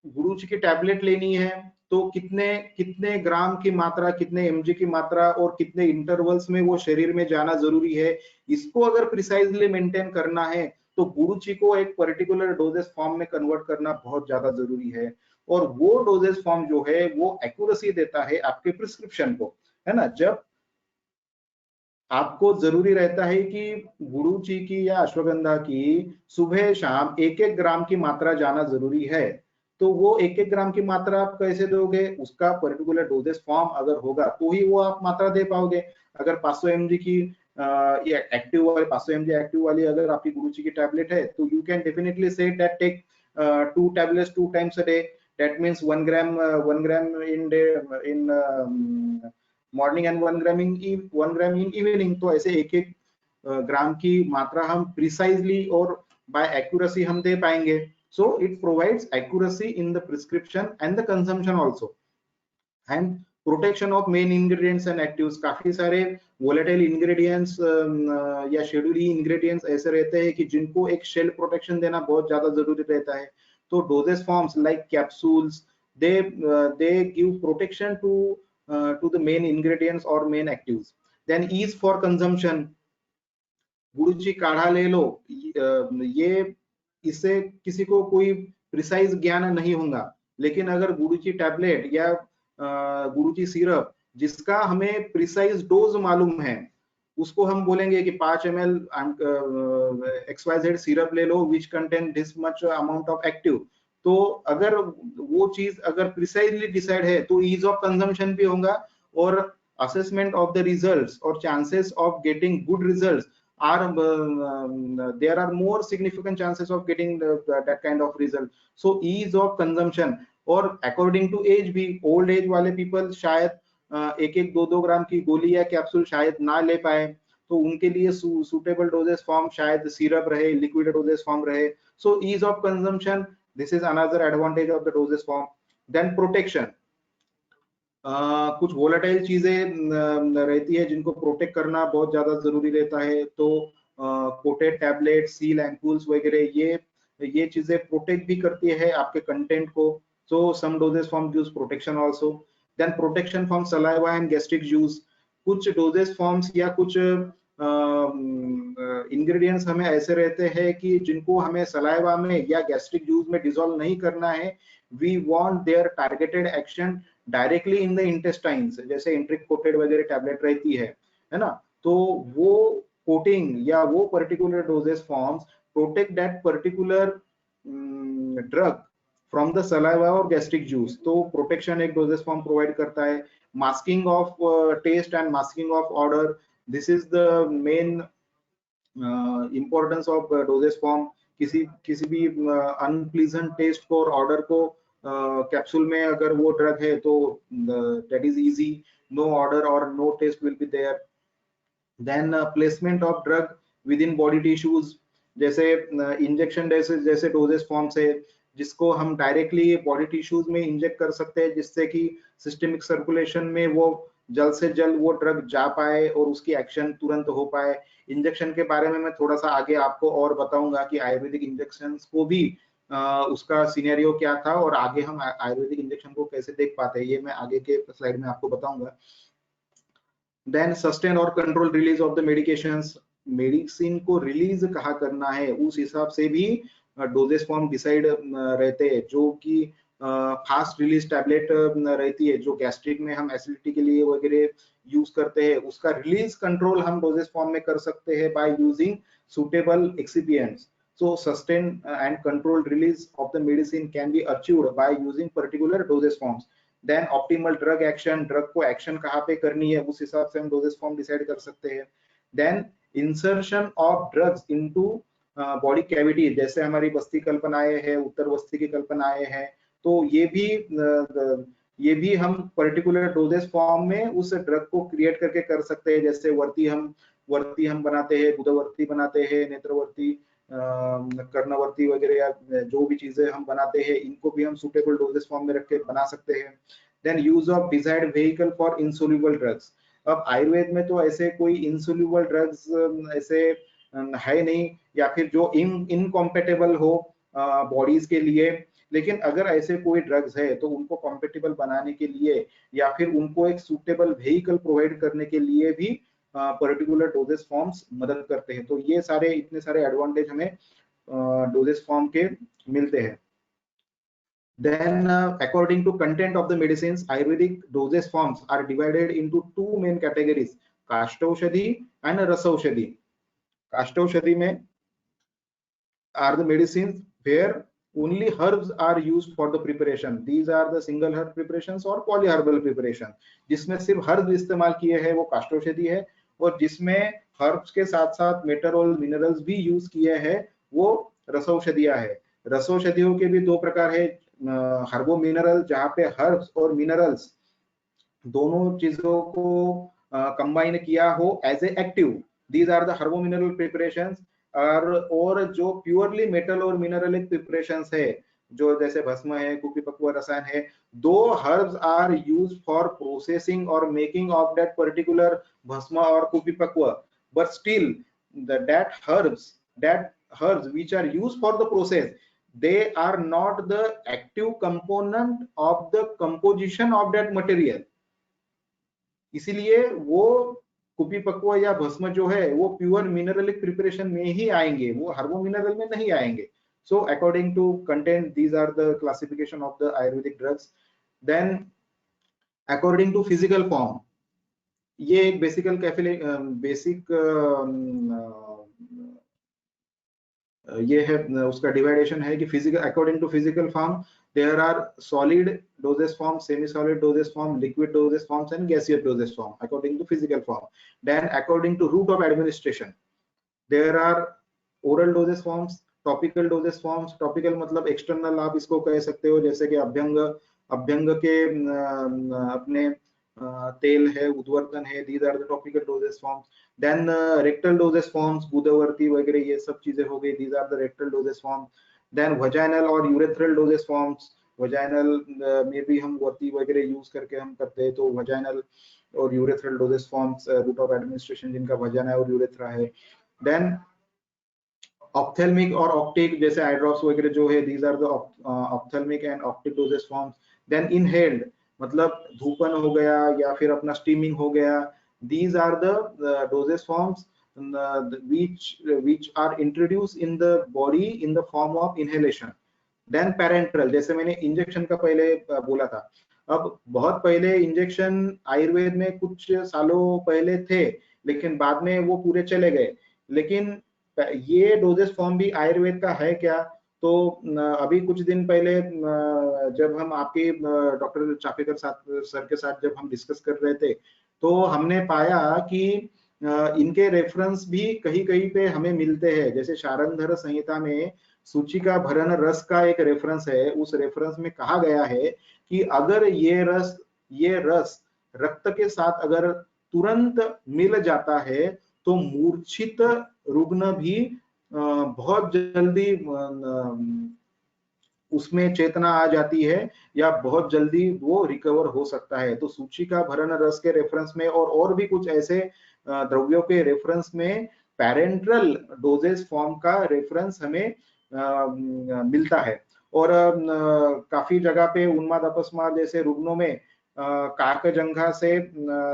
गुरुची की टैबलेट लेनी है तो कितने ग्राम की मात्रा, कितने एमजी की मात्रा और कितने इंटरवल्स में वो शरीर में जाना जरूरी है, इसको अगर प्रिसाइजली मेंटेन करना है तो गुरुची को एक पर्टिकुलर डोजेस फॉर्म में कन्वर्ट करना बहुत ज्यादा जरूरी है। और वो डोजेस फॉर्म जो है वो एक्यूरेसी देता है आपके प्रिस्क्रिप्शन को, है ना। जब आपको जरूरी रहता है कि गुरुची की या अश्वगंधा की सुबह शाम 1-1 ग्राम की मात्रा जाना जरूरी है, तो वो 1-1 ग्राम की मात्रा आप कैसे दोगे? उसका पर्टिकुलर डोजेस फॉर्म अगर होगा तो ही वो आप मात्रा दे पाओगे। अगर 500 mg की एक्टिव वाली 500 mg एक्टिव वाली अगर आपकी गुरुची की टैबलेट है, तो you can definitely say that take 2 tablets 2 times a day. That means 1 gram in day in morning and 1 gram in evening. तो ऐसे 1-1 ग्राम की मात्रा हम प्रिसाइजली और बाय एक्यूरेसी हम दे पाएंगे। So it provides accuracy in the prescription and the consumption also, and protection of main ingredients and actives. काफी सारे वोलेटाइल इंग्रेडिएंट्स या शेड्यूल इंग्रेडिएंट्स ऐसे रहते हैं कि जिनको एक शेल प्रोटेक्शन देना बहुत ज्यादा जरूरी रहता है। तो doses forms like capsules, they give protection to the main ingredients or main actives. Then ease for consumption, गुरुची काढ़ा ले लो, ये इससे किसी को कोई प्रिसाइज ज्ञान नहीं होगा, लेकिन अगर गुडुची टैबलेट या गुडुची सिरप जिसका हमें प्रिसाइज डोज मालूम है, उसको हम बोलेंगे कि 5 ml XYZ सिरप ले लो which contain this much amount of active, तो अगर वो चीज अगर प्रिसाइजली डिसाइड है तो ईज ऑफ कंजम्पशन भी होगा, और assessment of the results or chances of getting good results are there are more significant chances of getting that kind of result. So ease of consumption, और according to age भी old age वाले people शायद एक एक 2-2 ग्राम की गोली या capsule शायद ना ले पाए, तो उनके लिए suitable dosage form शायद सिरप रहे, liquid dosage form रहे. So ease of consumption, this is another advantage of the dosage form. Then protection, कुछ वोलेटाइल चीजें रहती है जिनको प्रोटेक्ट करना बहुत ज्यादा जरूरी रहता है, तो कोटेड टैबलेट, सील एम्पूल्स वगैरह ये चीजें प्रोटेक्ट भी करती है आपके कंटेंट को. So some doses form gives protection also. Then protection from saliva and gastric juice. कुछ डोजेस फॉर्म्स या कुछ इंग्रेडिएंट्स हमें ऐसे रहते हैं कि जिनको हमें सलाइवा में या गैस्ट्रिक जूस में डिसॉल्व नहीं करना है. We want their targeted action directly in the intestines, जैसे इंट्रिक कोटेड वगैरह टैबलेट रहती है ना, तो वो कोटिंग या वो particular doses forms protect that particular drug from the saliva और गैस्ट्रिक जूस. तो प्रोटेक्शन एक डोजेस फॉर्म प्रोवाइड करता है. Masking of taste and masking of order, this is the main importance of doses form. किसी भी unpleasant taste को और order को कैप्सूल में अगर वो ड्रग है तो that is easy, no order or no taste will be there. Then placement of drug within body tissues, जैसे इंजेक्शन जैसे डोजेस फॉर्म्स है जिसको हम डायरेक्टली बॉडी टिश्यूज में इंजेक्ट कर सकते हैं, जिससे कि सिस्टमिक सर्कुलेशन में वो जल्द से जल्द वो ड्रग जा पाए और उसकी एक्शन तुरंत हो पाए. इंजेक्शन के बारे में मैं थोड़ा सा आगे आपको और बताऊंगा कि आयुर्वेदिक इंजेक्शन को भी उसका सिनेरियो क्या था और आगे हम आयुर्वेदिक इंजेक्शन को कैसे देख पाते हैं, ये मैं आगे के स्लाइड में आपको बताऊंगा. देन सस्टेन और control release of the medications. Medicine को रिलीज कहाँ करना है उस हिसाब से भी डोजेस फॉर्म डिसाइड रहते हैं. जो कि फास्ट रिलीज टैबलेट रहती है जो गैस्ट्रिक में हम एसिडिटी के लिए वगैरह यूज करते हैं, उसका रिलीज कंट्रोल हम डोजेस फॉर्म में कर सकते हैं by using suitable excipients. So sustained and controlled release of the medicine can be achieved by using particular dosage forms. Then optimal drug action, drug को action कहाँ पे करनी है उस हिसाब से हम dosage form decide कर सकते हैं. Then insertion of drugs into body cavity, जैसे हमारी बस्ती कल्पनाएं है, उत्तर बस्ती की कल्पनाएं है, तो ये भी हम पर्टिकुलर डोजेस फॉर्म में उस ड्रग को क्रिएट करके कर सकते हैं. जैसे वर्ती हम बनाते हैं, बुधवर्ती बनाते हैं, नेत्रवर्ती, कर्णवर्ती वगैरह या जो भी चीजें हम बनाते हैं, इनको भी हम सुटेबल डोजेस फॉर्म में रख के बना सकते हैं. Then use of desired vehicle for insoluble drugs. अब आयुर्वेद में तो ऐसे कोई इंसोल्यूबल ड्रग्स ऐसे है नहीं, या फिर जो इनकॉम्पेटेबल हो बॉडीज के लिए, लेकिन अगर ऐसे कोई ड्रग्स है तो उनको कॉम्पेटेबल बनाने के लिए या फिर उनको एक सुटेबल व्हीकल प्रोवाइड करने के लिए भी पर्टिकुलर डोजेस फॉर्म्स मदद करते हैं. तो ये इतने सारे एडवांटेज हमें डोजेस फॉर्म के मिलते हैं. Then according to content of the medicines, Ayurvedic dosage forms are divided into two main categories, Kashtaushadhi and Rasaushadhi. Kashtaushadhi में are the medicines where only herbs are used for the preparation. These are the single herb preparations or polyherbal preparation. जिसमें सिर्फ herb इस्तेमाल किए हैं वो काष्ठौषधि है, और जिसमें हर्ब्स के साथ साथ मेटल और मिनरल्स भी यूज किए हैं वो रसौषधियां है. रसौषधियों के भी दो प्रकार है, हर्बो मिनरल, जहाँ पे हर्ब्स और मिनरल्स दोनों चीजों को कंबाइन किया हो as a active. These are the herbo mineral preparations. और जो प्योरली मेटल और मिनरलिक प्रिपरेशंस है, जो जैसे भस्म है, कुपिपक्व रसायन है, दो herbs are used for processing और making of that particular bhasma और कुपिपक्व, but still that herbs which are used for the process, they are not the active component of the composition of that material. इसीलिए वो कुपिपक्व या भस्म जो है वो प्योर मिनरलिक प्रिपरेशन में ही आएंगे, वो हर्बो मिनरल में नहीं आएंगे. So according to content, these are the classification of the Ayurvedic drugs. Then according to physical form, ये एक बेसिक ये है उसका डिवाइडेशन है कि physical according to physical form there are solid doses form, semi solid doses form, liquid doses forms and gaseous doses form according to physical form. Then according to route of administration there are oral doses forms, topical doses forms. Topical मतलब external आप इसको कह सकते हो, जैसे कि अभ्यंग के अपने तेल है, उद्वर्तन है, these are the topical dosage forms. Then rectal dosage forms, गुदवर्ती वगैरह ये सब चीजें हो गई, these are the rectal dosage forms. Then vaginal और urethral dosage forms, vaginal में भी हम वर्ती वगैरह यूज करके हम करते हैं, तो vaginal और urethral dosage forms route of administration जिनका vagina और urethra है. Then ophthalmic और optic जैसे eye drops वगैरह जो है, these are the ophthalmic and optic dosage forms. Then inhaled मतलब धूपन हो गया या फिर अपना स्टीमिंग हो गया, these are the dosage forms which are introduced in the body in the form of inhalation. Then parenteral, जैसे मैंने इंजेक्शन का पहले बोला था, अब बहुत पहले इंजेक्शन आयुर्वेद में कुछ सालों पहले थे, लेकिन बाद में वो पूरे चले गए. लेकिन ये डोजेस फॉर्म भी आयुर्वेद का है क्या? तो अभी कुछ दिन पहले जब हम आपके डॉक्टर चापेकर सर के साथ जब हम डिस्कस कर रहे थे, तो हमने पाया कि इनके रेफरेंस भी कहीं कहीं पे हमें मिलते हैं. जैसे शारंधर संहिता में सूचिका भरण रस का एक रेफरेंस है. उस रेफरेंस में कहा गया है कि अगर ये रस रक्त के साथ अगर तुरंत मिल जाता है तो मूर्छित रुग्ण भी बहुत जल्दी उसमें चेतना आ जाती है या बहुत जल्दी वो रिकवर हो सकता है. तो सूचिका भरण रस के रेफरेंस में और भी कुछ ऐसे द्रव्यों के रेफरेंस में पैरेंट्रल डोजेस फॉर्म का रेफरेंस हमें मिलता है. और काफी जगह पे उन्माद अपस्मार जैसे रुग्णों में काकजंघा से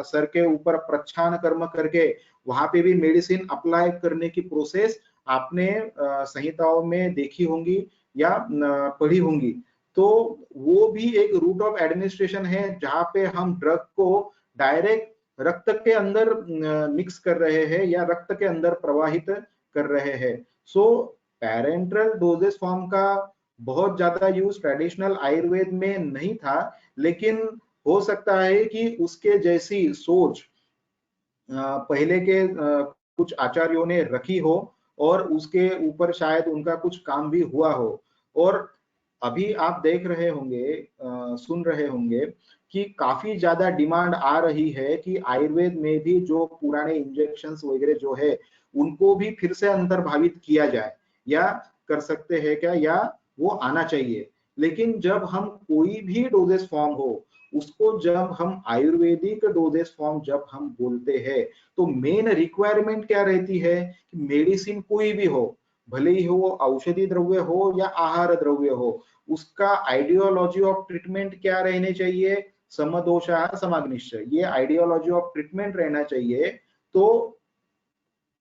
सर के ऊपर प्रच्छान कर्म करके वहां पे भी मेडिसिन अप्लाई करने की प्रोसेस आपने संहिताओं में देखी होंगी या पढ़ी होंगी. तो वो भी एक रूट ऑफ एडमिनिस्ट्रेशन है जहां पे हम ड्रग को डायरेक्ट रक्त के अंदर मिक्स कर रहे हैं या रक्त के अंदर प्रवाहित कर रहे हैं. सो पैरेंट्रल डोजेस फॉर्म का बहुत ज्यादा यूज ट्रेडिशनल आयुर्वेद में नहीं था, लेकिन हो सकता है कि उसके जैसी सोच पहले के कुछ आचार्यों ने रखी हो और उसके ऊपर शायद उनका कुछ काम भी हुआ हो. और अभी आप देख रहे होंगे, सुन रहे होंगे कि काफी ज्यादा डिमांड आ रही है कि आयुर्वेद में भी जो पुराने इंजेक्शंस वगैरह जो है उनको भी फिर से अंतर्भावित किया जाए, या कर सकते हैं क्या, या वो आना चाहिए. लेकिन जब हम कोई भी डोजेस फॉर्म हो उसको जब हम आयुर्वेदिक डोजेस फॉर्म जब हम बोलते हैं तो मेन रिक्वायरमेंट क्या रहती है कि मेडिसिन कोई भी हो, भले ही हो औषधि द्रव्य हो या आहार द्रव्य हो, उसका आइडियोलॉजी ऑफ ट्रीटमेंट क्या रहने चाहिए, समदोषा समाग्निश्च, ये आइडियोलॉजी ऑफ ट्रीटमेंट रहना चाहिए. तो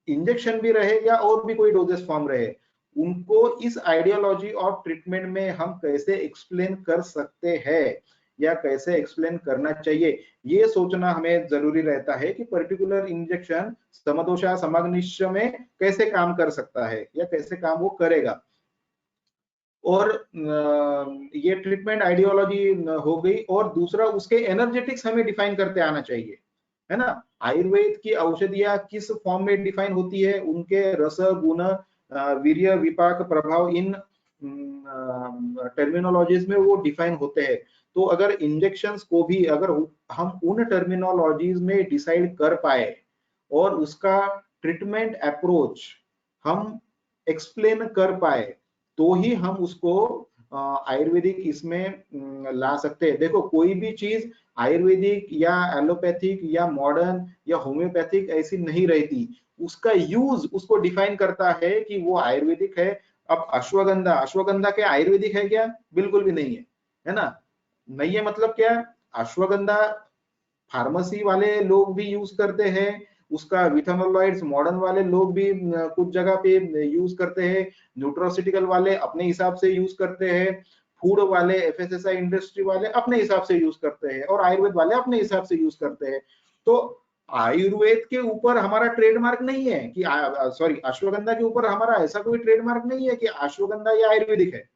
इंजेक्शन भी रहे या और भी कोई डोजेस फॉर्म रहे, उनको इस आइडियोलॉजी ऑफ ट्रीटमेंट में हम कैसे एक्सप्लेन कर सकते हैं या कैसे एक्सप्लेन करना चाहिए, ये सोचना हमें जरूरी रहता है कि पर्टिकुलर इंजेक्शन समदोषा समाग्निश्च में कैसे काम कर सकता है या कैसे काम वो करेगा. और ये ट्रीटमेंट आइडियोलॉजी हो गई. और दूसरा, उसके एनर्जेटिक्स हमें डिफाइन करते आना चाहिए, है ना. आयुर्वेद की औषधियां किस फॉर्म में डिफाइन होती है, उनके रस गुण वीर्य विपाक प्रभाव इन टर्मिनोलॉजीज में वो डिफाइन होते हैं. तो अगर इंजेक्शंस को भी अगर हम उन टर्मिनोलॉजीज में डिसाइड कर पाए और उसका ट्रीटमेंट अप्रोच हम एक्सप्लेन कर पाए, तो ही हम उसको आयुर्वेदिक इसमें ला सकते हैं. देखो, कोई भी चीज आयुर्वेदिक या एलोपैथिक या मॉडर्न या होम्योपैथिक ऐसी नहीं रहती, उसका यूज उसको डिफाइन करता है कि वो आयुर्वेदिक है. अब अश्वगंधा क्या आयुर्वेदिक है क्या? बिल्कुल भी नहीं है ना. नहीं है मतलब क्या, अश्वगंधा फार्मेसी वाले लोग भी यूज करते हैं, उसका विथेनोलॉइड्स मॉडर्न वाले लोग भी कुछ जगह पे यूज करते हैं, न्यूट्रोसिटिकल वाले अपने हिसाब से यूज करते हैं, फूड वाले एफएसएसआई इंडस्ट्री वाले अपने हिसाब से यूज करते हैं, और आयुर्वेद वाले अपने हिसाब से यूज करते हैं। तो आयुर्वेद के ऊपर हमारा ट्रेडमार्क नहीं है कि सॉरी अश्वगंधा के ऊपर हमारा ऐसा कोई ट्रेडमार्क नहीं है कि अश्वगंधा या आयुर्वेदिक है।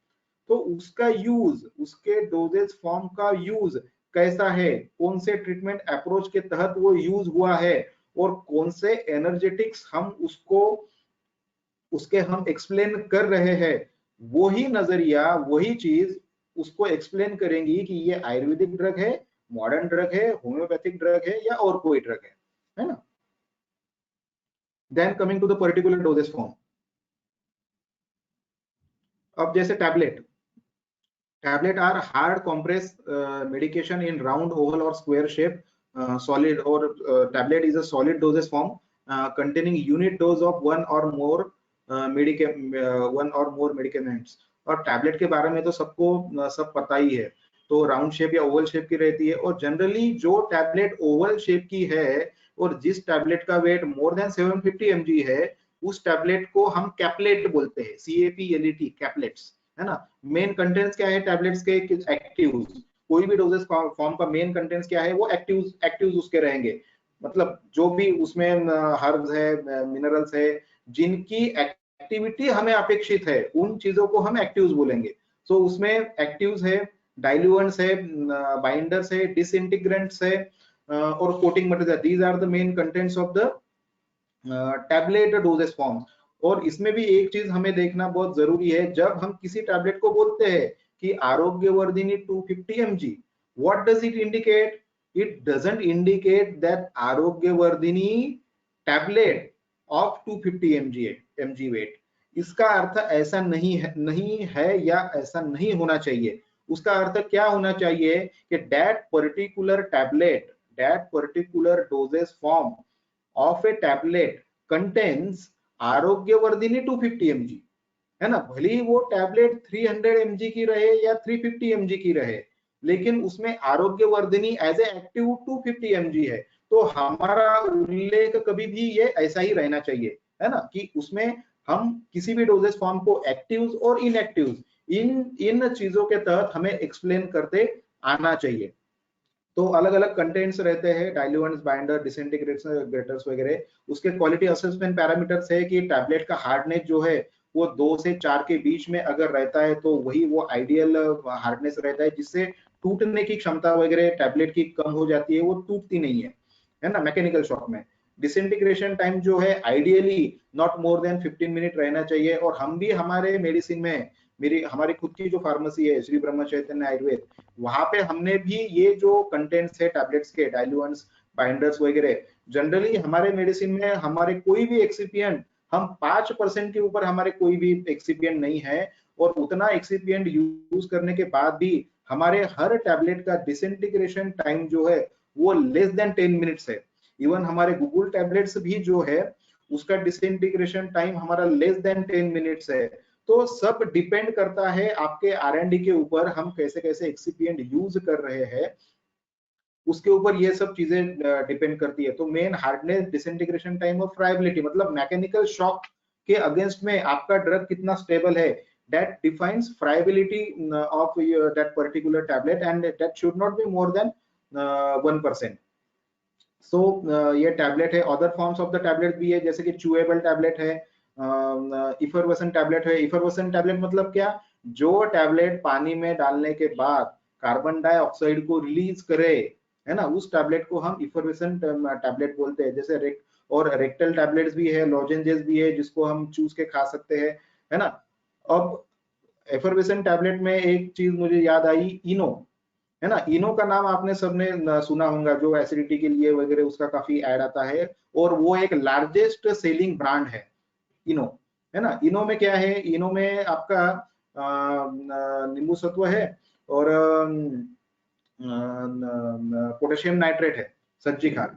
तो उसका यूज, उसके डोजेज फॉर्म का यूज कैसा है, कौन से ट्रीटमेंट अप्रोच के तहत वो यूज हुआ है, और कौन से एनर्जेटिक्स हम उसको उसके हम एक्सप्लेन कर रहे हैं, वही नजरिया वही चीज उसको एक्सप्लेन करेंगी कि ये आयुर्वेदिक ड्रग है, मॉडर्न ड्रग है, होम्योपैथिक ड्रग है, या और कोई ड्रग है ना। Then coming to the particular doses form. अब जैसे tablet are hard compress medication in round, oval or square shape, solid, or tablet is a solid dosage form containing unit dose of one or more medicaments। और tablet के बारे में तो सबको सब पता ही है। तो राउंड शेप या ओवल शेप की रहती है, और जनरली जो टैबलेट ओवल शेप की है और जिस टैबलेट का वेट मोर देन 750 mg है, उस टैबलेट को हम कैपलेट बोलते हैं, CAPLET, कैपलेट्स, है ना। मेन कंटेंट्स क्या है टैबलेट्स के? एक्टिव्स। कोई भी डोजेस फॉर्म का मेन कंटेंट्स क्या है? वो एक्टिव्स उसके रहेंगे। मतलब जो भी उसमें हर्ब्स है, मिनरल्स है, जिनकी एक्टिविटी हमें अपेक्षित है, उन चीजों को हम एक्टिव्स बोलेंगे। सो उसमें एक्टिव्स है, डाइल्यूएंट्स है, बाइंडर्स है, डिसइंटीग्रेंट्स है, और coating material. These are the main contents of the tablet doses form. और इसमें भी एक चीज हमें देखना बहुत जरूरी है, जब हम किसी टैबलेट को बोलते हैं कि Arogyavardhini 250 mg, what does it indicate? It doesn't indicate that Arogyavardhini tablet of 250 mg weight. इसका अर्थ ऐसा नहीं है या ऐसा नहीं होना चाहिए। उसका अर्थ क्या होना चाहिए कि that particular tablet, that particular doses form of a tablet contains Arogyavardhini 250 mg, है ना। भले ही वो टैबलेट 300 mg की रहे या 350 mg की रहे, लेकिन उसमें Arogyavardhini as a active 250 mg है। तो हमारा उल्लेख कभी भी ये ऐसा ही रहना चाहिए, है ना, कि उसमें हम किसी भी डोजेस फॉर्म को एक्टिव्स और इनएक्टिव्स इन चीजों के तहत हमें एक्सप्लेन करते आना चाहिए। तो अलग अलग कंटेंट्स रहते हैं, डाइल्यूएंट्स, बाइंडर, डिसइंटीग्रेटर्स वगैरह। उसके क्वालिटी असेसमेंट पैरामीटर्स है कि टैबलेट का हार्डनेस जो है वो 2 से 4 के बीच में अगर रहता है तो वही वो आइडियल हार्डनेस रहता है, जिससे टूटने की क्षमता वगैरह टैबलेट की कम हो जाती है, वो टूटती नहीं है ना, मैकेनिकल शॉक में। डिसइंटीग्रेशन टाइम जो है ideally not more than 15 minute रहना चाहिए। और हम भी हमारे मेडिसिन में, हमारी खुद की जो फार्मेसी है श्री ब्रह्म चैतन्य आयुर्वेद, वहां पे हमने भी ये जो कंटेंट्स है टैबलेट्स के, डाइल्यूएंट्स, बाइंडर्स वगैरह, जनरली हमारे मेडिसिन में हमारे कोई भी एक्सिपिएंट, हम 5% के ऊपर हमारे कोई भी एक्सिपिएंट नहीं है। और उतना एक्सिपिएंट यूज करने के बाद भी हमारे हर टैबलेट का डिसइंटीग्रेशन टाइम जो है वो लेस देन 10 मिनट्स है। इवन हमारे गूगल टैबलेट्स भी जो है उसका डिसइंटीग्रेशन टाइम हमारा लेस देन 10 मिनट्स है। तो सब डिपेंड करता है आपके R&D के ऊपर, हम कैसे कैसे एक्सिपिएंट यूज कर रहे हैं, उसके ऊपर ये सब चीजें डिपेंड करती है। तो मेन हार्डनेस, डिसइंटीग्रेशन टाइम और फ्राइबिलिटी, मतलब मैकेनिकल शॉक के अगेंस्ट में आपका ड्रग कितना स्टेबल है, that defines friability of that particular tablet, and that should not be more than 1%। सो ये टैबलेट है। Other forms of the tablet भी है, जैसे कि चूएबल टैबलेट है, इफरवेसेंट टैबलेट है। इफरवेसेंट टैबलेट मतलब क्या? जो टैबलेट पानी में डालने के बाद कार्बन डाइऑक्साइड को रिलीज करे, है ना, उस टैबलेट को हम इफरवेसेंट टैबलेट बोलते हैं। जैसे रेक्टल टैबलेट्स भी है, लॉजेंजेस भी है, जिसको हम चूस के खा सकते हैं, है ना। अब एफरवेसेंट टैबलेट में एक चीज मुझे याद आई, इनो, है ना। इनो का नाम आपने सबने सुना होगा, जो एसिडिटी के लिए वगैरह उसका काफी ऐड आता है, और वो एक लार्जेस्ट सेलिंग ब्रांड है इनो, है ना। इनो में क्या है? इनो में आपका नींबू सत्व है, और पोटेशियम नाइट्रेट है, सज्जी खार।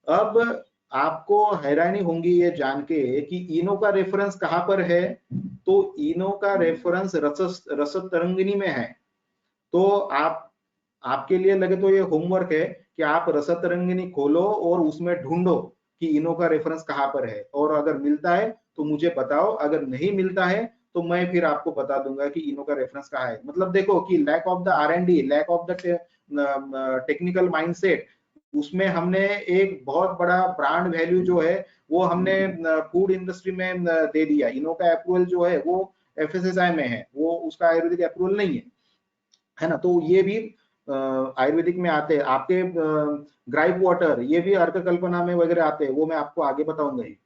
अब आपको हैरानी होंगी ये जान के कि इनो का रेफरेंस कहां पर है। तो इनो का रेफरेंस रसद तरंगिणी में है। तो आपके लिए लगे तो ये होमवर्क है कि आप रसद तरंगिणी खोलो और उसमें ढूंढो कि इनो का रेफरेंस कहाँ पर है, और अगर मिलता है तो मुझे बताओ, अगर नहीं मिलता है तो मैं फिर आपको बता दूंगा कि इनो का रेफरेंस कहाँ है। मतलब देखो कि lack of the R&D, lack of the technical mindset, उसमें हमने एक बहुत बड़ा ब्रांड वैल्यू जो है वो हमने फूड इंडस्ट्री में दे दिया। इनो का अप्रूवल जो है वो FSSAI में है, वो उसका आयुर्वेदिक अप्रूवल नहीं है ना। तो ये भी आयुर्वेदिक में आते हैं। आपके ग्राइप वाटर ये भी अर्क कल्पना में वगैरह आते हैं, वो मैं आपको आगे बताऊंगा ही।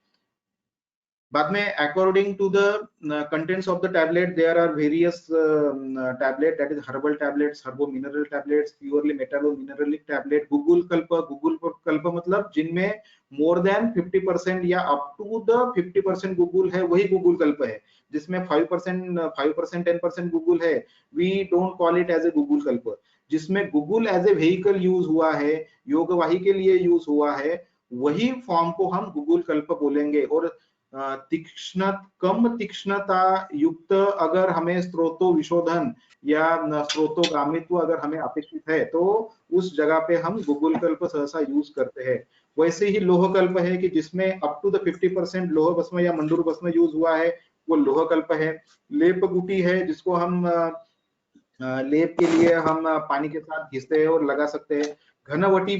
बाद में according to the contents of the tablet there are various tablet, that is herbal tablets, herbo mineral tablets, purely metallo mineralic tablet, guggul kalpa मतलब जिनमें मोर देन 50% या अप टू द 50% गुगुल है, वही गुगुल कल्प है। जिसमें 5% 10% गुगुल है, we don't call it as a guggul kalpa. जिसमें गुगुल एज ए व्हीकल यूज हुआ है, योगवाही के लिए यूज हुआ है, वही फॉर्म को हम गुगुल कल्प बोलेंगे। और कम तीक्ष्णता युक्त अगर हमें स्रोतो विशोधन या स्रोतोगामित्व अगर हमें अपेक्षित है तो उस जगह पे हम गुगुल कल्प सहसा यूज करते हैं। वैसे ही लोह कल्प है कि जिसमें अप टू द 50% लोह भस्म या मंडूर भस्म यूज हुआ है, वो लोह कल्प है। लेप गुटी है जिसको हम लेप के लिए हम पानी के साथ घिसते हैं और लगा सकते हैं। घनवटी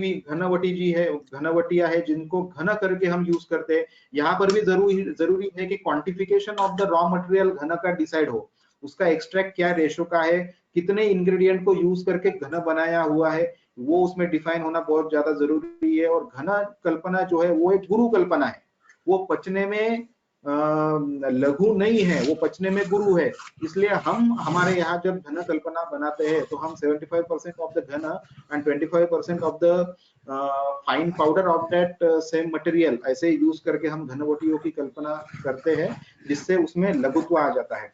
जी है, घनवटिया है जिनको घन करके हम यूज करते हैं। यहाँ पर भी जरूरी है कि quantification of the raw material घन का डिसाइड हो, उसका एक्सट्रैक्ट क्या रेशो का है, कितने इंग्रेडिएंट को यूज करके घन बनाया हुआ है, वो उसमें डिफाइन होना बहुत ज्यादा जरूरी है। और घन कल्पना जो है वो एक गुरु कल्पना है, वो पचने में लघु नहीं है, वो पचने में गुरु है। इसलिए हम हमारे यहाँ जब घन कल्पना बनाते हैं तो हम 75% ऑफ द घन and 25% of the fine powder of that same material ऐसे यूज करके हम घनवटियों की कल्पना करते हैं, जिससे उसमें लघुत्व आ जाता है।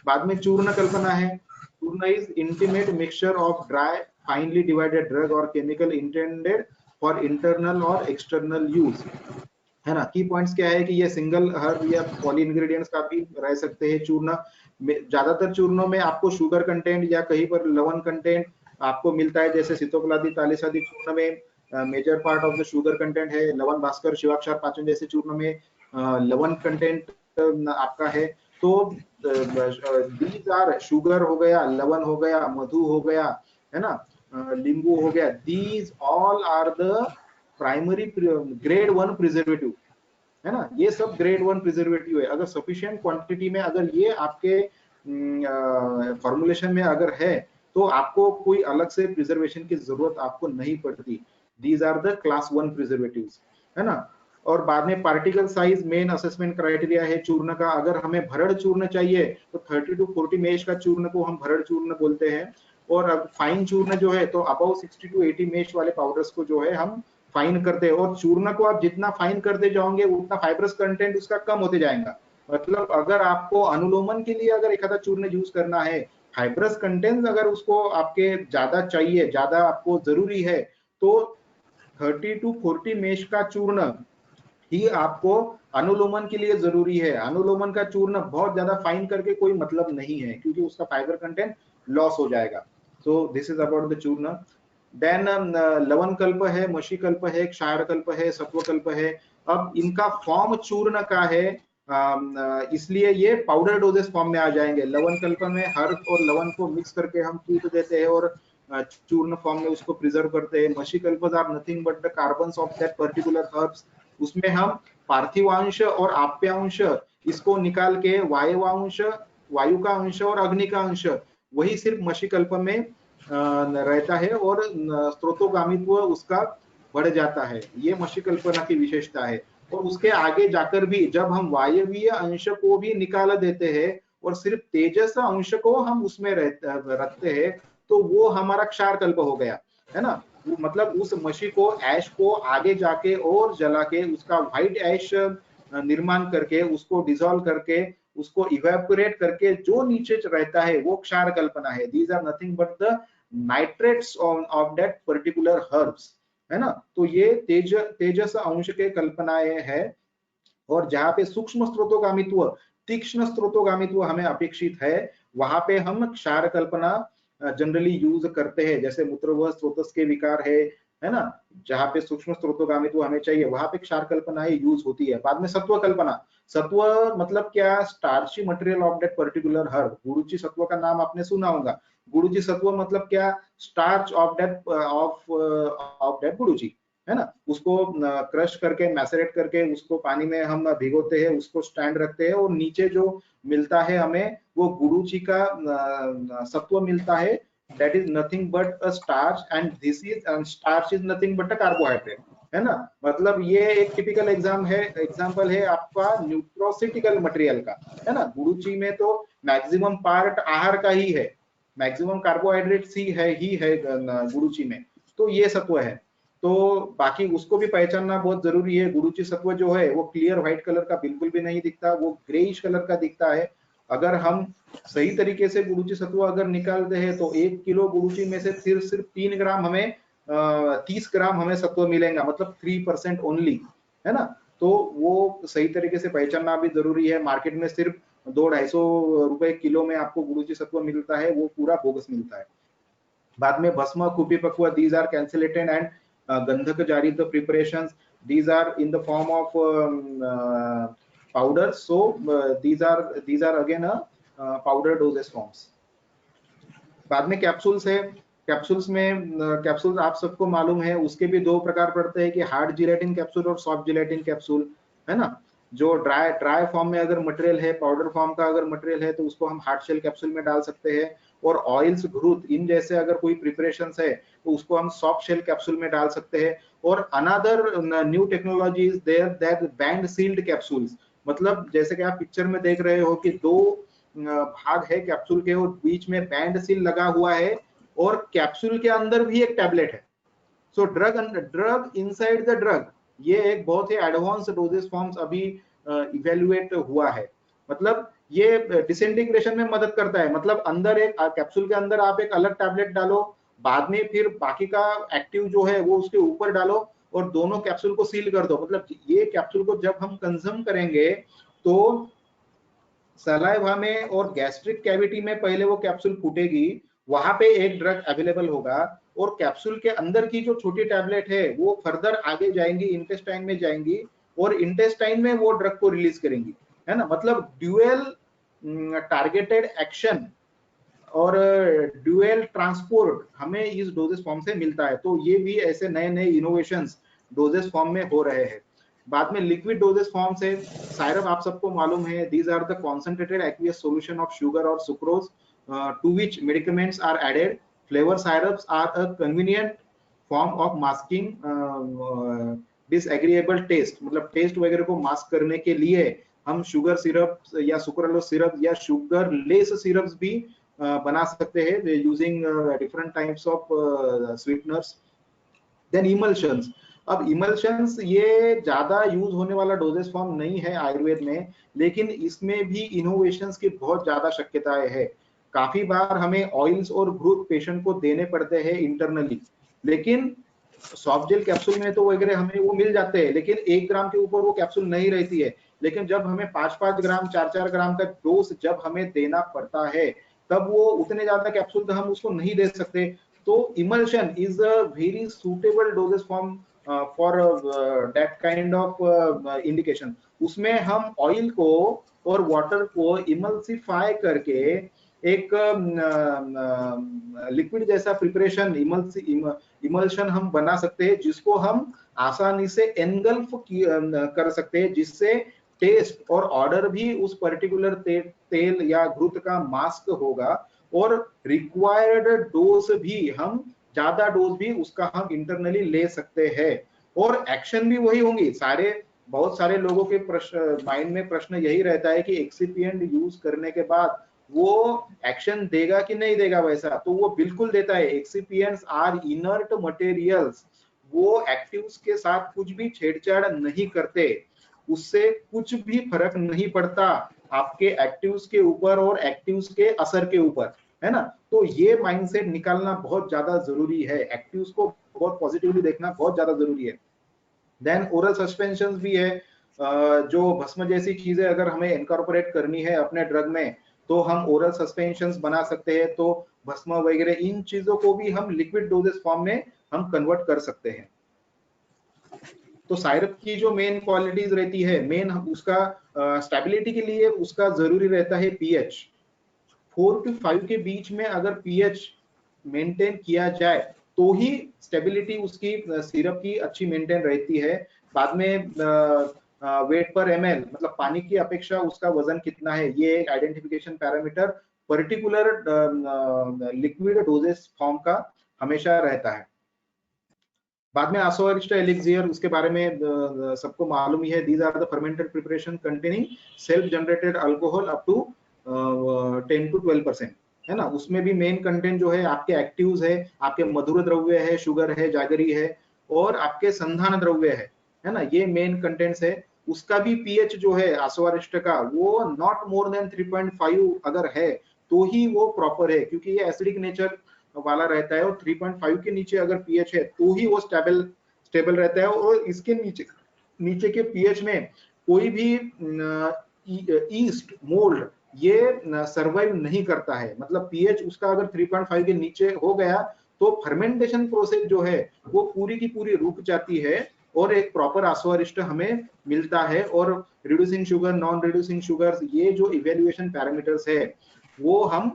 बाद में चूर्ण कल्पना है। चूर्ण is intimate mixture of dry finally divided drug और केमिकल इंटेंडेड फॉर इंटरनल और एक्सटर्नल यूज, है ना। की पॉइंट्स क्या है कि ये सिंगल हर्ब या पॉली इंग्रेडिएंट्स का भी रह सकते हैं। चूर्ण में ज्यादातर चूर्णों में आपको शुगर कंटेंट या कहीं पर लवण कंटेंट आपको मिलता है, जैसे सितोपलादी तालिसादी चूर्ण में major part of the sugar content है। लवण भास्कर शिवाक्षार पाचन जैसे चूर्ण में लवण कंटेंट आपका है। तो दीज आर शुगर हो गया, लवण हो गया, मधु हो गया, है ना, नींबू हो गया, these all are the primary grade 1 preservative, है ना। ये सब ग्रेड 1 प्रिजर्वेटिव है। अगर सफिशिएंट क्वांटिटी में अगर ये आपके फॉर्मुलेशन में अगर है तो आपको कोई अलग से प्रिजर्वेशन की जरूरत आपको नहीं पड़ती। These are the class 1 preservatives, है ना। और बाद में particle size main assessment criteria है चूर्ण का। अगर हमें भरड़ चूर्ण चाहिए तो 30 to 40 मेश का चूर्ण को हम भरड़ चूर्ण बोलते हैं। और अब फाइन चूर्ण जो है तो अबव 60 to 80 मेश वाले पाउडर्स को जो है हम फाइन करते हैं। और चूर्ण को आप जितना फाइन करते जाओगे उतना फाइब्रस कंटेंट उसका कम होते जाएगा। मतलब अगर आपको अनुलोमन के लिए अगर एक आधा चूर्ण यूज करना है, फाइब्रस कंटेंट अगर उसको आपके ज्यादा चाहिए, ज्यादा आपको जरूरी है, तो 30 to 40 मेश का चूर्ण ही आपको अनुलोमन के लिए जरूरी है। अनुलोमन का चूर्ण बहुत ज्यादा फाइन करके कोई मतलब नहीं है, क्योंकि उसका फाइबर कंटेंट लॉस हो जाएगा। So this is about the चूर्ण। देन लवण कल्प है, मशी कल्प है, क्षार कल्प है, सत्व कल्प है। अब इनका फॉर्म चूर्ण का है, इसलिए ये पाउडर डोजेस फॉर्म में आ जाएंगे। लवण कल्प में हर्ब और लवण को मिक्स करके हम कूट देते हैं और चूर्ण फॉर्म में उसको प्रिजर्व करते हैं। मशी कल्प are nothing but the carbons of that particular herbs. उसमें हम पार्थिवांश और आप्यांश इसको निकाल के वायुवांश, वायु का अंश और अग्नि का अंश वही सिर्फ मशी कल्प में रहता है और स्रोतोगामित्व उसका बढ़ जाता है। ये मशी कल्पना की विशेषता है। और उसके आगे जाकर भी जब हम वायवीय अंश को भी निकाल देते हैं और सिर्फ तेजस अंश को हम उसमें रखते हैं, तो वो हमारा क्षार कल्प हो गया, है ना। मतलब उस मशी को, ऐश को आगे जाके और जला के उसका व्हाइट ऐश निर्माण करके उसको डिसॉल्व करके उसको इवेपोरेट करके जो नीचे रहता है वो क्षार कल्पना है। These are nothing but the nitrates of that particular herbs, है ना। तो ये तेजस अंश के कल्पनाएं है। और जहां पे सूक्ष्म स्रोतोगामित्व, तीक्ष्ण स्रोतोगामित्व हमें अपेक्षित है, वहां पे हम क्षार कल्पना जनरली यूज करते हैं। जैसे मूत्रवह स्रोतस के विकार है, है ना, जहाँ पे सूक्ष्म स्रोतोगामित्व हमें चाहिए वहां पे क्षार कल्पना यूज होती है। बाद में सत्व कल्पना, सत्व मतलब क्या, starchy material of that particular herb. गुरुची सत्व का नाम आपने सुना होगा। गुरुची सत्व मतलब क्या, starch of that of that गुरुची, है ना। उसको क्रश करके मैसरेट करके उसको पानी में हम भिगोते हैं, उसको स्टैंड रखते हैं और नीचे जो मिलता है हमें वो गुरुची का सत्व मिलता है। that is nothing but a starch and this is starch is nothing but a carbohydrate, है ना। मतलब ये एक टिपिकल एग्जाम्पल है आपका न्यूट्रोसिटिकल मटेरियल का, है ना। गुरुची में तो मैक्सिमम पार्ट आहार का ही है, मैक्सिमम कार्बोहाइड्रेट्स ही है गुरुची में, तो ये सत्व है। तो बाकी उसको भी पहचानना बहुत जरूरी है। गुरुची सत्व जो है वो क्लियर व्हाइट कलर का बिल्कुल भी नहीं दिखता, वो ग्रेइश कलर का दिखता है। अगर हम सही तरीके से गुरुची सत्व अगर निकालते हैं तो 1 किलो गुरुची में से सिर्फ 3 ग्राम हमें 30 ग्राम हमें सत्व मिलेगा, मतलब 3% ओनली, है ना। तो वो सही तरीके से पहचानना भी जरूरी है। मार्केट में सिर्फ 200-250 रुपए किलो में आपको गुरुची सत्व मिलता है, वो पूरा बोगस मिलता है। बाद में भस्म, कुपीपक्व, दीज आर कैंसिलेटेड एंड गंधक जारित preparations, these are in the form of powder, so these are again a powder dosage forms। बाद में कैप्सूल्स है। कैप्सूल्स में कैप्सूल्स आप सबको मालूम है, उसके भी दो प्रकार पड़ते हैं कि हार्ड जिलेटिन कैप्सूल और सॉफ्ट जिलेटिन कैप्सूल, है ना। जो ड्राई फॉर्म में अगर मटेरियल है, पाउडर फॉर्म का अगर मटेरियल है तो उसको हम हार्ड शेल कैप्सूल में डाल सकते हैं। और ऑयल्स, घृत, इन जैसे अगर कोई प्रिपरेशंस है तो उसको हम सॉफ्ट शेल कैप्सूल में डाल सकते हैं। और another new technology is there that band sealed capsules, मतलब जैसे कि आप पिक्चर में देख रहे हो कि दो भाग है कैप्सूल के और बीच में बैंड सील लगा हुआ है और कैप्सूल के अंदर भी एक टैबलेट है। So drug inside the drug, ये एक बहुत ही एडवांस डोजेस फॉर्म्स अभी इवेल्युएट हुआ है। मतलब ये डिसइंटीग्रेशन में मदद करता है। मतलब अंदर एक कैप्सूल के अंदर आप एक अलग टैबलेट डालो, बाद में फिर बाकी का एक्टिव जो है वो उसके ऊपर डालो और दोनों कैप्सूल को सील कर दो। मतलब ये कैप्सूल को जब हम कंज्यूम करेंगे तो सलाइवा में और गैस्ट्रिक कैविटी में पहले वो कैप्सूल फूटेगी, वहां पे एक ड्रग अवेलेबल होगा और कैप्सूल के अंदर की जो छोटी टैबलेट है वो फर्दर आगे जाएंगी, इंटेस्टाइन में जाएंगी और इंटेस्टाइन में वो ड्रग को रिलीज करेंगी, है ना। मतलब ड्यूअल टारगेटेड एक्शन और ड्यूअल ट्रांसपोर्ट हमें इस डोजेस फॉर्म से मिलता है। तो ये भी ऐसे नए नए इनोवेशंस डोजेस फॉर्म में हो रहे हैं। बाद में लिक्विड डोजेस फॉर्म से साइरप आप सबको मालूम है, these are the concentrated aqueous solution of sugar और sucrose to which medicaments are added. Flavour syrups are a convenient form of masking disagreeable taste, मतलब टेस्ट वगैरह को मास्क करने के लिए हम शुगर सिरप या सुक्रालोज सिरप या शुगर लेस सिरप्स भी बना सकते हैं using different types of sweeteners. Then emulsions, अब इमल्शंस ये ज्यादा यूज होने वाला डोजेस फॉर्म नहीं है आयुर्वेद में, लेकिन इसमें भी इनोवेशंस की बहुत ज्यादा शक्यताएं है। काफी बार हमें ऑयल्स और घृत पेशेंट को देने पड़ते हैं इंटरनली, लेकिन सॉफ्ट जेल कैप्सूल में तो वगैरह हमें वो मिल जाते हैं, लेकिन 1 ग्राम के ऊपर वो कैप्सूल नहीं रहती है। लेकिन जब हमें 5-5 ग्राम 4-4 ग्राम का डोज जब हमें देना पड़ता है तब वो उतने ज्यादा कैप्सूल तो हम उसको नहीं दे सकते। तो emulsion is a very suitable doses form for that kind of indication. उसमें हम ऑयल को और वाटर को इमल्सिफाई करके एक लिक्विड जैसा प्रिपरेशन इमल्शन हम बना सकते हैं, जिसको हम आसानी से एनगल्फ कर सकते हैं, जिससे टेस्ट और ऑर्डर भी उस पर्टिकुलर तेल या घृत का मास्क होगा और रिक्वायर्ड डोज भी हम ज्यादा डोज भी उसका हम इंटरनली ले सकते हैं और एक्शन भी वही होंगी। बहुत सारे लोगों के माइंड में प्रश्न यही रहता है कि एक्सिपिएंट यूज करने के बाद वो एक्शन देगा कि नहीं देगा वैसा, तो वो बिल्कुल देता है। एक्सिपिएंट्स आर इनर्ट मटेरियल्स, वो एक्टिव्स के साथ कुछ भी छेड़छाड़ नहीं करते, उससे कुछ भी फर्क नहीं पड़ता आपके एक्टिव्स के ऊपर और एक्टिव्स के असर के ऊपर, है ना। तो ये माइंडसेट निकालना बहुत ज्यादा जरूरी है, एक्टिव्स को बहुत पॉजिटिवली देखना बहुत ज्यादा जरूरी है। देन ओरल सस्पेंशन भी है, जो भस्म जैसी चीजें अगर हमें इनकॉर्पोरेट करनी है अपने ड्रग में तो हम ओरल सस्पेंशंस बना सकते हैं। तो भस्म वगैरह इन चीजों को भी हम लिक्विड डोजेस फॉर्म में हम कन्वर्ट कर सकते हैं। तो साइरप की जो मेन क्वालिटीज रहती है, मेन उसका स्टेबिलिटी के लिए उसका जरूरी रहता है पीएच 4 to 5 के बीच में। अगर पीएच मेंटेन किया जाए तो ही स्टेबिलिटी उसकी सिरप की अच्छी मेंटेन रहती है। बाद में वेट पर एमएल मतलब पानी की अपेक्षा उसका वजन कितना है, ये एक identification parameter particular liquid doses form का हमेशा रहता है। बाद में आसोअरिस्टा एलिक्सियर, उसके बारे में सबको मालूम ही है। These are the fermented preparation containing self generated alcohol up to 10 to 12%, है ना। उसमें भी मेन कंटेंट जो है आपके एक्टिव्स है, आपके मधुर द्रव्य है, शुगर है, जागरी है, और आपके संधान द्रव्य है ना, ये मेन कंटेंट्स है। उसका भी पीएच जो है आसोअरिस्टा का वो नॉट मोर देन 3.5 अगर है तो ही वो प्रॉपर है, क्योंकि ये एसिडिक नेचर वाला रहता है, और 3.5 के नीचे अगर पीएच है तो ही वो स्टेबल रहता है। और इसके नीचे के पीएच में कोई भी ईस्ट मोल्ड ये सर्वाइव नहीं करता है। मतलब पीएच उसका अगर 3.5 के नीचे हो गया तो फर्मेंटेशन प्रोसेस जो है वो पूरी की पूरी रुक जाती है, और एक प्रॉपर आसोअरिस्टा हमें मिलता है। और reducing sugar, non reducing sugar, ये जो इवेल्युएशन पैरामीटर्स है वो हम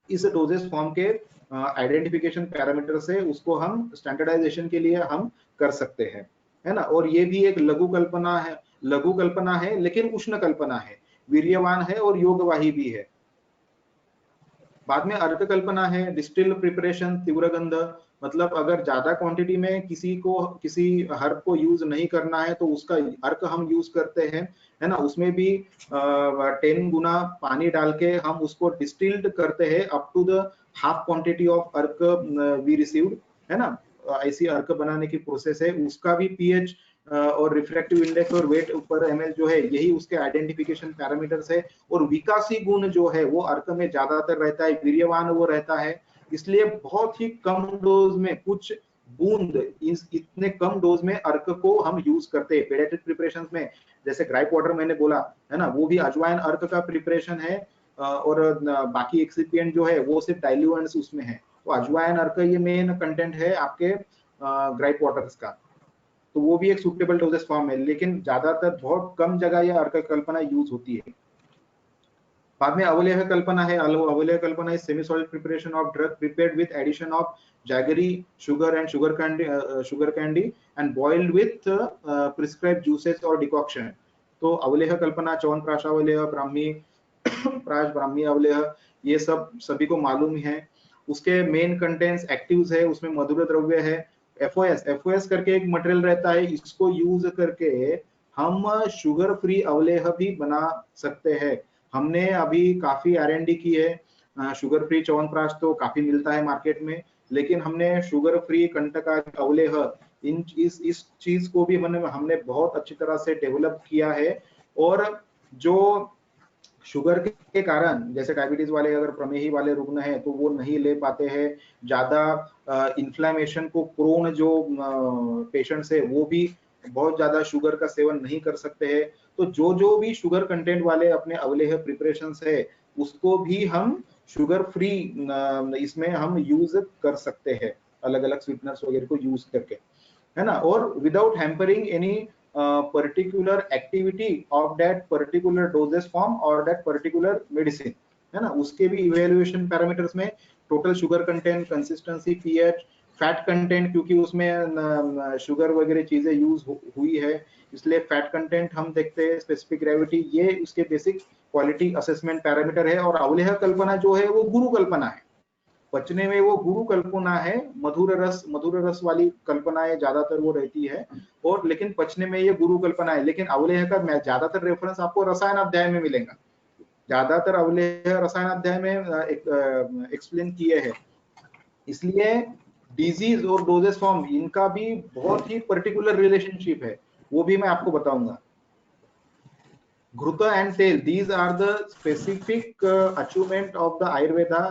इस डोजेस फॉर्म के आइडेंटिफिकेशन पैरामीटर से उसको हम स्टैंडर्डाइजेशन के लिए हम कर सकते हैं, है ना। और ये भी एक लघु कल्पना है लेकिन उष्ण कल्पना है, वीर्यवान है और योगवाही भी है। बाद में अर्क कल्पना है, डिस्टिल प्रिपरेशन, तीव्र गंध। मतलब अगर ज्यादा क्वांटिटी में किसी हर्ब को यूज नहीं करना है तो उसका अर्क हम यूज करते हैं, है ना। उसमें भी 10 गुना पानी डाल के हम उसको डिस्टिल्ड करते हैं up to the half quantity of अर्क वी रिसीव्ड, है ना। ऐसी अर्क बनाने की प्रोसेस है। उसका भी पीएच और रिफ्रैक्टिव इंडेक्स और वेट पर एमएल जो है यही उसके आइडेंटिफिकेशन पैरामीटर्स है। और विकासी गुण जो है वो अर्क में ज्यादातर रहता है, वीर्यवान वो रहता है। इसलिए बहुत ही कम डोज में, कुछ बूंद इतने कम डोज में अर्क को हम यूज करते हैं पेडियाट्रिक प्रिपरेशन में। जैसे ग्राइप वाटर मैंने बोला, है ना, वो भी अजवाइन अर्क का प्रिपरेशन है, और बाकी एक्सिपिएंट जो है वो सिर्फ डाइल्यूएंट्स उसमें है। तो अजवाइन अर्क ये मेन कंटेंट है आपके ग्राइप वाटर्स का। तो वो भी एक सुटेबल डोजेस फॉर्म है, लेकिन ज्यादातर बहुत कम जगह यह अर्क कल्पना यूज होती है। बाद में अवलेह कल्पना है। Avaleha kalpana is semi solid preparation of drug prepared with addition of jaggery, sugar and sugar candy and boiled with prescribed juices और डिकॉक्शन। तो अवलेह कल्पना, च्यवनप्राश अवलेह, ब्राह्मी अवलेह, ये सब सभी को मालूम ही है। उसके मेन कंटेंट्स एक्टिव्स है, उसमें मधुर द्रव्य है। एफओएस करके एक मटेरियल रहता है, इसको यूज करके हम शुगर फ्री अवलेह भी बना सकते हैं। हमने अभी काफी R&D की है। शुगर फ्री च्यवनप्राश तो काफी मिलता है मार्केट में, लेकिन हमने शुगर फ्री कंटका अवलेह इस चीज को भी हमने बहुत अच्छी तरह से डेवलप किया है। और जो शुगर के कारण, जैसे डायबिटीज वाले अगर प्रमेही वाले रुग्ण हैं तो वो नहीं ले पाते हैं, ज्यादा इन्फ्लेमेशन को प्रोन जो पेशेंट्स है वो भी बहुत ज्यादा शुगर का सेवन नहीं कर सकते हैं। तो जो भी शुगर कंटेंट वाले अपने अवलेह प्रिपरेशंस है उसको भी हम शुगर फ्री इसमें हम यूज कर सकते हैं, अलग अलग स्वीटनर्स वगैरह को यूज करके, है ना। और without hampering any particular activity of that particular dosage form or that particular medicine, है ना। उसके भी इवेल्युएशन पैरामीटर्स में total sugar content, consistency, pH, fat content, क्योंकि उसमें शुगर वगैरह चीजें यूज हुई है इसलिए फैट कंटेंट हम देखते हैं, स्पेसिफिक ग्रेविटी, ये उसके बेसिक क्वालिटी असेसमेंट पैरामीटर है। और अवलेह कल्पना जो है वो गुरु कल्पना है, पचने में वो गुरु कल्पना है। मधुर रस वाली कल्पनाएं ज्यादातर वो रहती है, और लेकिन पचने में ये गुरु कल्पना है। लेकिन अवलेह का ज्यादातर रेफरेंस आपको रसायन अध्याय में मिलेगा, ज्यादातर अवलेह रसायन अध्याय में एक्सप्लेन किए हैं। इसलिए डिजीज और डोजेस फॉर्म इनका भी बहुत ही पर्टिकुलर रिलेशनशिप है, वो भी मैं आपको बताऊंगा। Ghrutta and tail, these are the specific achievement of the Ayurveda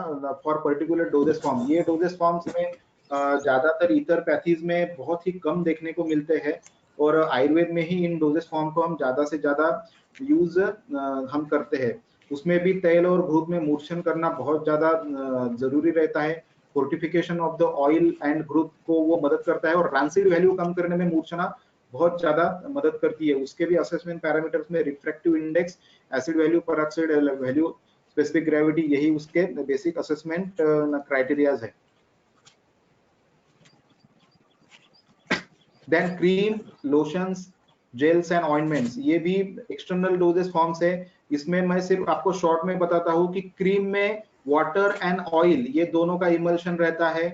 for particular dosage form. ये dosage forms में ज्यादातर इतर पैथीज में बहुत ही कम देखने को मिलते हैं, और आयुर्वेद में ही इन डोजेज फॉर्म को हम ज्यादा से ज्यादा यूज हम करते हैं। उसमें भी तेल और घृत में मूर्छन करना बहुत ज्यादा जरूरी रहता है। Fortification of the oil and growth को वो मदद करता है, और रांसिड वैल्यू कम करने में मूर्छना बहुत ज्यादा मदद करती है। उसके भी असेसमेंट पैरामीटर्स में refractive index, acid value, peroxide value, specific gravity, यही उसके बेसिक असेसमेंट क्राइटेरियाज है। Then cream, lotions, gels and ointments, ये भी एक्सटर्नल डोजेस फॉर्म्स है। इसमें मैं सिर्फ आपको शॉर्ट में बताता हूँ कि क्रीम में वाटर एंड ऑयल ये दोनों का इमल्शन रहता है,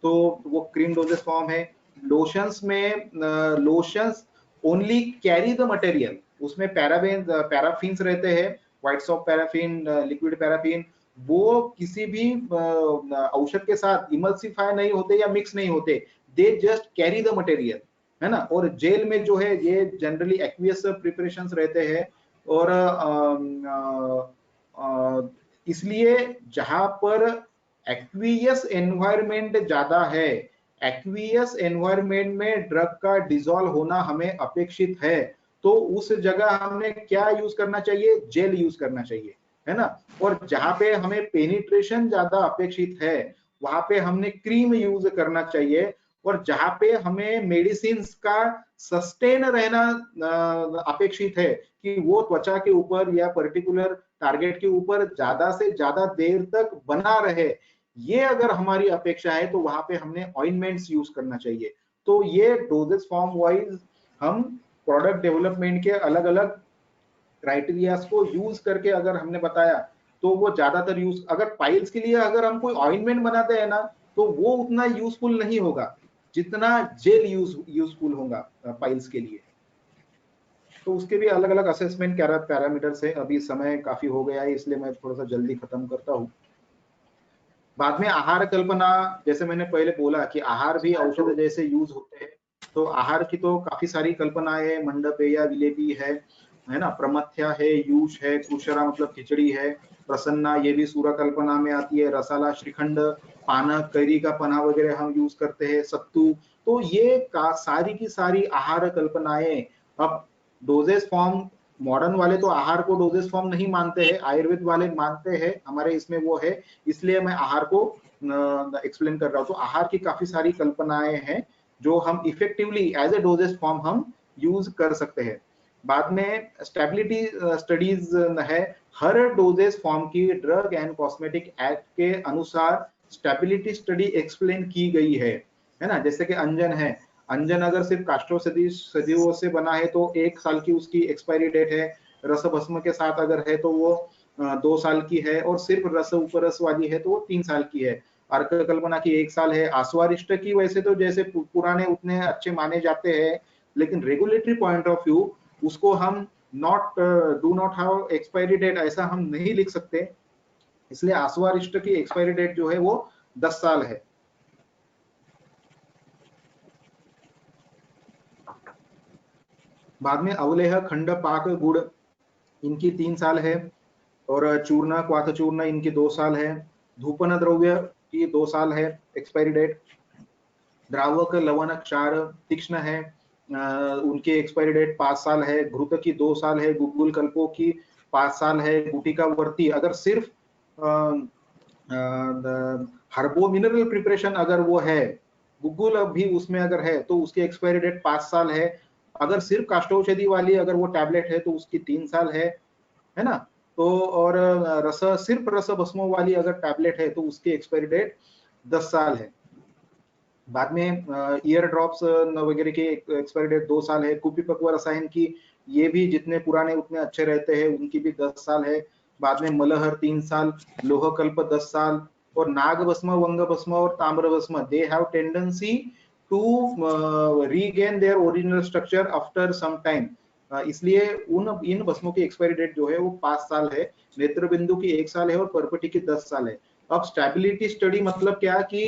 तो वो क्रीम डोजेस फॉर्म है। लोशंस में lotions only carry the material, उसमें पैराफिन्स रहते हैं, white shop paraffin, liquid paraffin, वो किसी भी औषध के साथ इमल्सिफाई नहीं होते या मिक्स नहीं होते, they just carry the material, है ना। और जेल में जो है ये जनरली एक्वियस प्रिपरेशंस रहते हैं, और इसलिए जहां पर एक्वियस एनवायरनमेंट ज्यादा है, एक्वियस एनवायरनमेंट में ड्रग का डिसॉल्व होना हमें अपेक्षित है, तो उस जगह हमने क्या यूज करना चाहिए, जेल यूज करना चाहिए, है ना। और जहां पे हमें पेनिट्रेशन ज्यादा अपेक्षित है वहां पे हमने क्रीम यूज करना चाहिए, और जहां पे हमें मेडिसिन का सस्टेन रहना अपेक्षित है कि वो त्वचा के ऊपर या पर्टिकुलर टारगेट के ऊपर ज्यादा से ज्यादा देर तक बना रहे, ये अगर हमारी अपेक्षा है तो वहां पे हमने ऑइंटमेंट्स यूज करना चाहिए। तो ये डोजेस फॉर्म वाइज हम प्रोडक्ट डेवलपमेंट के अलग अलग क्राइटेरियाज को यूज करके अगर हमने बताया तो वो ज्यादातर यूज, अगर पाइल्स के लिए अगर हम कोई ऑइंटमेंट बनाते हैं ना तो वो उतना यूजफुल नहीं होगा जितना जेल यूजफुल होगा पाइल्स के लिए। तो उसके भी अलग अलग असेसमेंट पैरामीटर्स है। अभी समय काफी हो गया है इसलिए मैं थोड़ा सा जल्दी खत्म करता हूँ। बाद में आहार कल्पना, जैसे मैंने पहले बोला कि आहार भी औषध जैसे यूज होते हैं, तो आहार की तो काफी सारी कल्पनाएं है, मंडपेय, विलेपी है ना, प्रमथ्या है, यूष है, कुशरा मतलब खिचड़ी है, प्रसन्ना ये भी सूरा कल्पना में आती है, रसाला, श्रीखंड, पानक, कैरी का पन्ना वगैरह हम यूज करते हैं, सत्तू। तो ये सारी की सारी आहार कल्पनाएं। अब डोजेस फॉर्म, मॉडर्न वाले तो आहार को डोजेस फॉर्म नहीं मानते हैं, आयुर्वेद वाले मानते हैं, हमारे इसमें वो है, इसलिए मैं आहार को एक्सप्लेन कर रहा हूँ। तो आहार की काफी सारी कल्पनाएं हैं जो हम effectively as a doses form हम यूज कर सकते हैं। बाद में स्टेबिलिटी स्टडीज है, हर डोजेस फॉर्म की ड्रग एंड कॉस्मेटिक एक्ट के अनुसार स्टेबिलिटी स्टडी एक्सप्लेन की गई है ना। जैसे कि अंजन है, अंजन अगर सिर्फ कास्टोसैदियों से बना है तो 1 साल की उसकी एक्सपायरी डेट है, रस भस्म के साथ अगर है तो वो 2 साल की है, और सिर्फ रस उपरस वाली है तो वो 3 साल की है। अर्क कल्पना की 1 साल है। आस्वारिष्ट की वैसे तो जैसे पुराने उतने अच्छे माने जाते हैं, लेकिन रेगुलेटरी पॉइंट ऑफ व्यू उसको हम do not have expiry date ऐसा हम नहीं लिख सकते, इसलिए आस्वारिष्ट की एक्सपायरी डेट जो है वो 10 साल है। बाद में अवलेह, खंड, पाक, गुड़ इनकी 3 साल है, और चूर्ण, क्वाथ चूर्ण इनकी 2 साल है। धूपन द्रव्य की 2 साल है एक्सपायरी डेट। द्रावक, लवण, क्षार, तीक्ष्ण है, उनकी एक्सपायरी डेट 5 साल है। घृत की 2 साल है। गुग्गुल कल्पों की 5 साल है। गुटिका वर्ती अगर सिर्फ हर्बो मिनरल प्रिपरेशन अगर वो है, गुग्गुल भी उसमें अगर है तो उसकी एक्सपायरी डेट 5 साल है। अगर सिर्फ काष्ठौषधि वाली अगर वो टैबलेट है तो उसकी 3 साल है ना। तो और रस, सिर्फ रस भस्मों वाली अगर टैबलेट है तो उसकी एक्सपायरी डेट 10 साल है। बाद में ईयर ड्रॉप्स वगैरह की एक्सपायरी डेट 2 साल है। कुपिपक्व रसायन की ये भी जितने पुराने उतने अच्छे रहते हैं, उनकी भी 10 साल है। बाद में मलहर 3 साल, लोहकल्प 10 साल, और नाग भस्म, वंग भस्म और ताम्र भस्म they have tendency to regain their original structure after some time, इसलिए इन भस्मों की एक्सपायरी डेट जो है वो 5 साल है। नेत्र बिंदु की 1 साल है और परपटी की 10 साल है। अब स्टेबिलिटी स्टडी मतलब क्या कि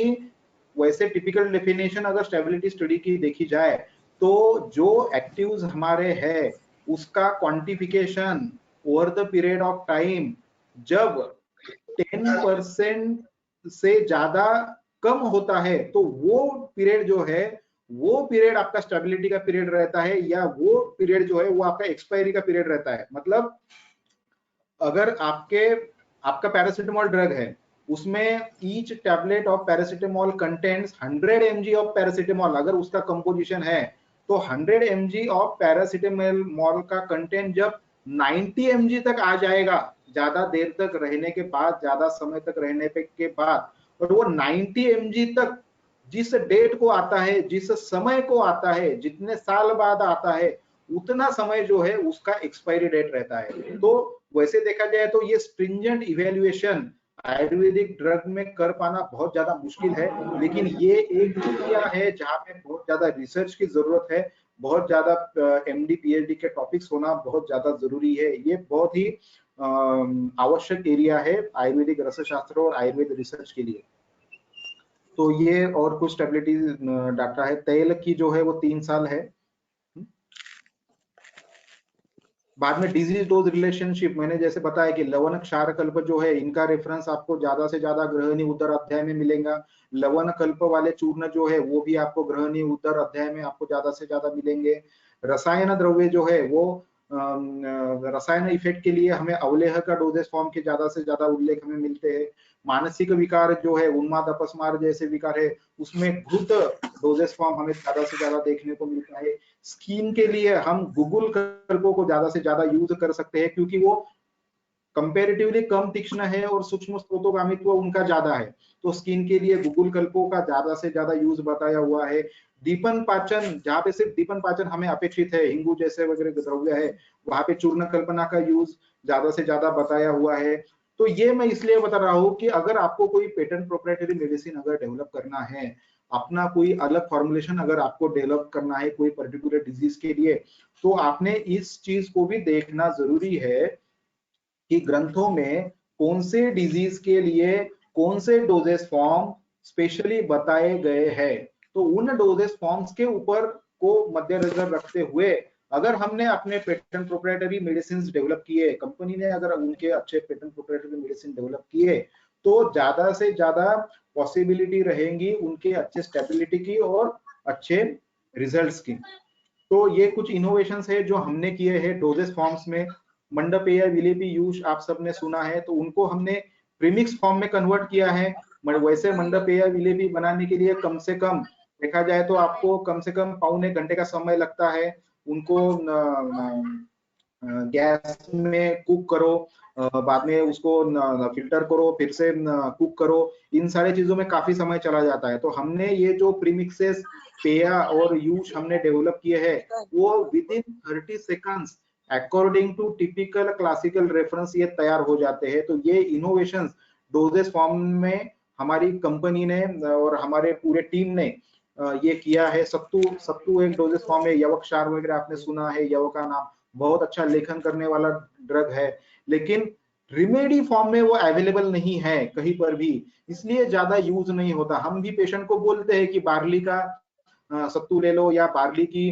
वैसे टिपिकल डेफिनेशन अगर स्टेबिलिटी स्टडी की देखी जाए तो जो एक्टिव्स हमारे है उसका quantification over the period of time जब 10% से ज्यादा कम होता है तो वो पीरियड जो है वो पीरियड आपका स्टेबिलिटी का पीरियड रहता है, या वो पीरियड जो है वो आपका एक्सपायरी का पीरियड रहता है। मतलब अगर आपका पैरासिटामोल ड्रग है उसमें each tablet of paracetamol contains 100 mg of paracetamol, अगर उसका कंपोजिशन है तो 100 mg ऑफ पैरासिटामोल का कंटेंट जब 90 mg तक आ जाएगा, ज्यादा देर तक रहने के बाद, ज्यादा समय तक रहने के बाद, और वो 90 mg तक जिस डेट को आता है, जिस समय को आता है, जितने साल बाद आता है, उतना समय जो है उसका एक्सपायरी डेट रहता है। तो वैसे देखा जाए तो ये स्ट्रिंजेंट इवेल्युएशन आयुर्वेदिक ड्रग में कर पाना बहुत ज्यादा मुश्किल है, लेकिन ये एक एरिया है जहाँ पे बहुत ज्यादा रिसर्च की जरूरत है, बहुत ज्यादा एमडी पीएचडी के टॉपिक्स होना बहुत ज्यादा जरूरी है। ये बहुत ही आवश्यक एरिया है आयुर्वेदिक रसशास्त्र और आयुर्वेद रिसर्च के लिए। तो ये और कुछ स्टेबिलिटी डाटा है। तेल की जो है वो 3 साल है। बाद में डिजीज डोज रिलेशनशिप, मैंने जैसे बताया कि लवण क्षार कल्प जो है, इनका रेफरेंस आपको ज्यादा से ज्यादा गृहणी उदर अध्याय में मिलेगा। लवण कल्प वाले चूर्ण जो है वो भी आपको गृहणी उदर अध्याय में आपको ज्यादा से ज्यादा मिलेंगे। रसायन द्रव्य जो है वो रसायन इफेक्ट के लिए हमें अवलेह का डोजेस फॉर्म के ज्यादा से ज्यादा उल्लेख हमें मिलते हैं। मानसिक विकार जो है, उन्माद अपस्मार जैसे विकार है, उसमें घृत डोजेस फॉर्म हमें ज्यादा से ज्यादा देखने को मिलता है। स्किन के लिए हम गुगुल कल्पों को ज्यादा से ज्यादा यूज कर सकते हैं, क्योंकि वो कंपेरेटिवली कम तीक्ष्ण है और सूक्ष्म स्रोतोगामित्व उनका ज्यादा है। तो स्किन के लिए गुगुल कल्पों का ज्यादा से ज्यादा यूज बताया हुआ है। दीपन पाचन, जहाँ पे सिर्फ दीपन पाचन हमें अपेक्षित है, हिंगू जैसे वगैरह द्रव्य है, वहां पे चूर्ण कल्पना का यूज ज्यादा से ज्यादा बताया हुआ है। तो ये मैं इसलिए बता रहा हूँ कि अगर आपको कोई पेटेंट प्रोप्राइटरी मेडिसिन अगर डेवलप करना है, अपना कोई अलग फॉर्मुलेशन अगर आपको डेवलप करना है कोई पर्टिकुलर डिजीज के लिए, तो आपने इस चीज को भी देखना जरूरी है कि ग्रंथों में कौन से डिजीज के लिए कौन से डोजेस फॉर्म स्पेशली बताए गए हैं। तो उन डोजेस फॉर्म्स के ऊपर को मद्देनजर रखते हुए अगर हमने अपने पेटेंट प्रोप्राइटरी मेडिसिन डेवलप किए, कंपनी ने अगर उनके अच्छे पेटेंट प्रोप्राइटरी मेडिसिन डेवलप किए, तो ज्यादा से ज्यादा पॉसिबिलिटी रहेंगी उनके अच्छे स्टेबिलिटी की और अच्छे रिजल्ट्स की। तो ये कुछ इनोवेशंस है जो हमने किए हैं डोजेस फॉर्म्स में। मंडपेय विलेपी यूष आप सबने सुना है, तो उनको हमने प्रीमिक्स फॉर्म में कन्वर्ट किया है। वैसे मंडपेय विलेपी बनाने के लिए कम से कम देखा जाए तो आपको कम से कम पौने घंटे का समय लगता है। उनको गैस में कुक करो, बाद में उसको फिल्टर करो, फिर से कुक करो, इन सारी चीजों में काफी समय चला जाता है। तो हमने ये जो प्रीमिक्सेस पेया और यूज हमने डेवलप किए हैं वो within 30 seconds according to typical classical reference ये तैयार हो जाते हैं। तो ये इनोवेशन डोजेस फॉर्म में हमारी कंपनी ने और हमारे पूरे टीम ने ये किया है। सत्तू एक डोजेस फॉर्म है। यवक्षार वगैरह आपने सुना है, यव का नाम बहुत अच्छा लेखन करने वाला ड्रग है, लेकिन रिमेडी फॉर्म में वो अवेलेबल नहीं है कहीं पर भी, इसलिए ज्यादा यूज नहीं होता। हम भी पेशेंट को बोलते हैं कि बार्ली का सत्तू ले लो या बार्ली की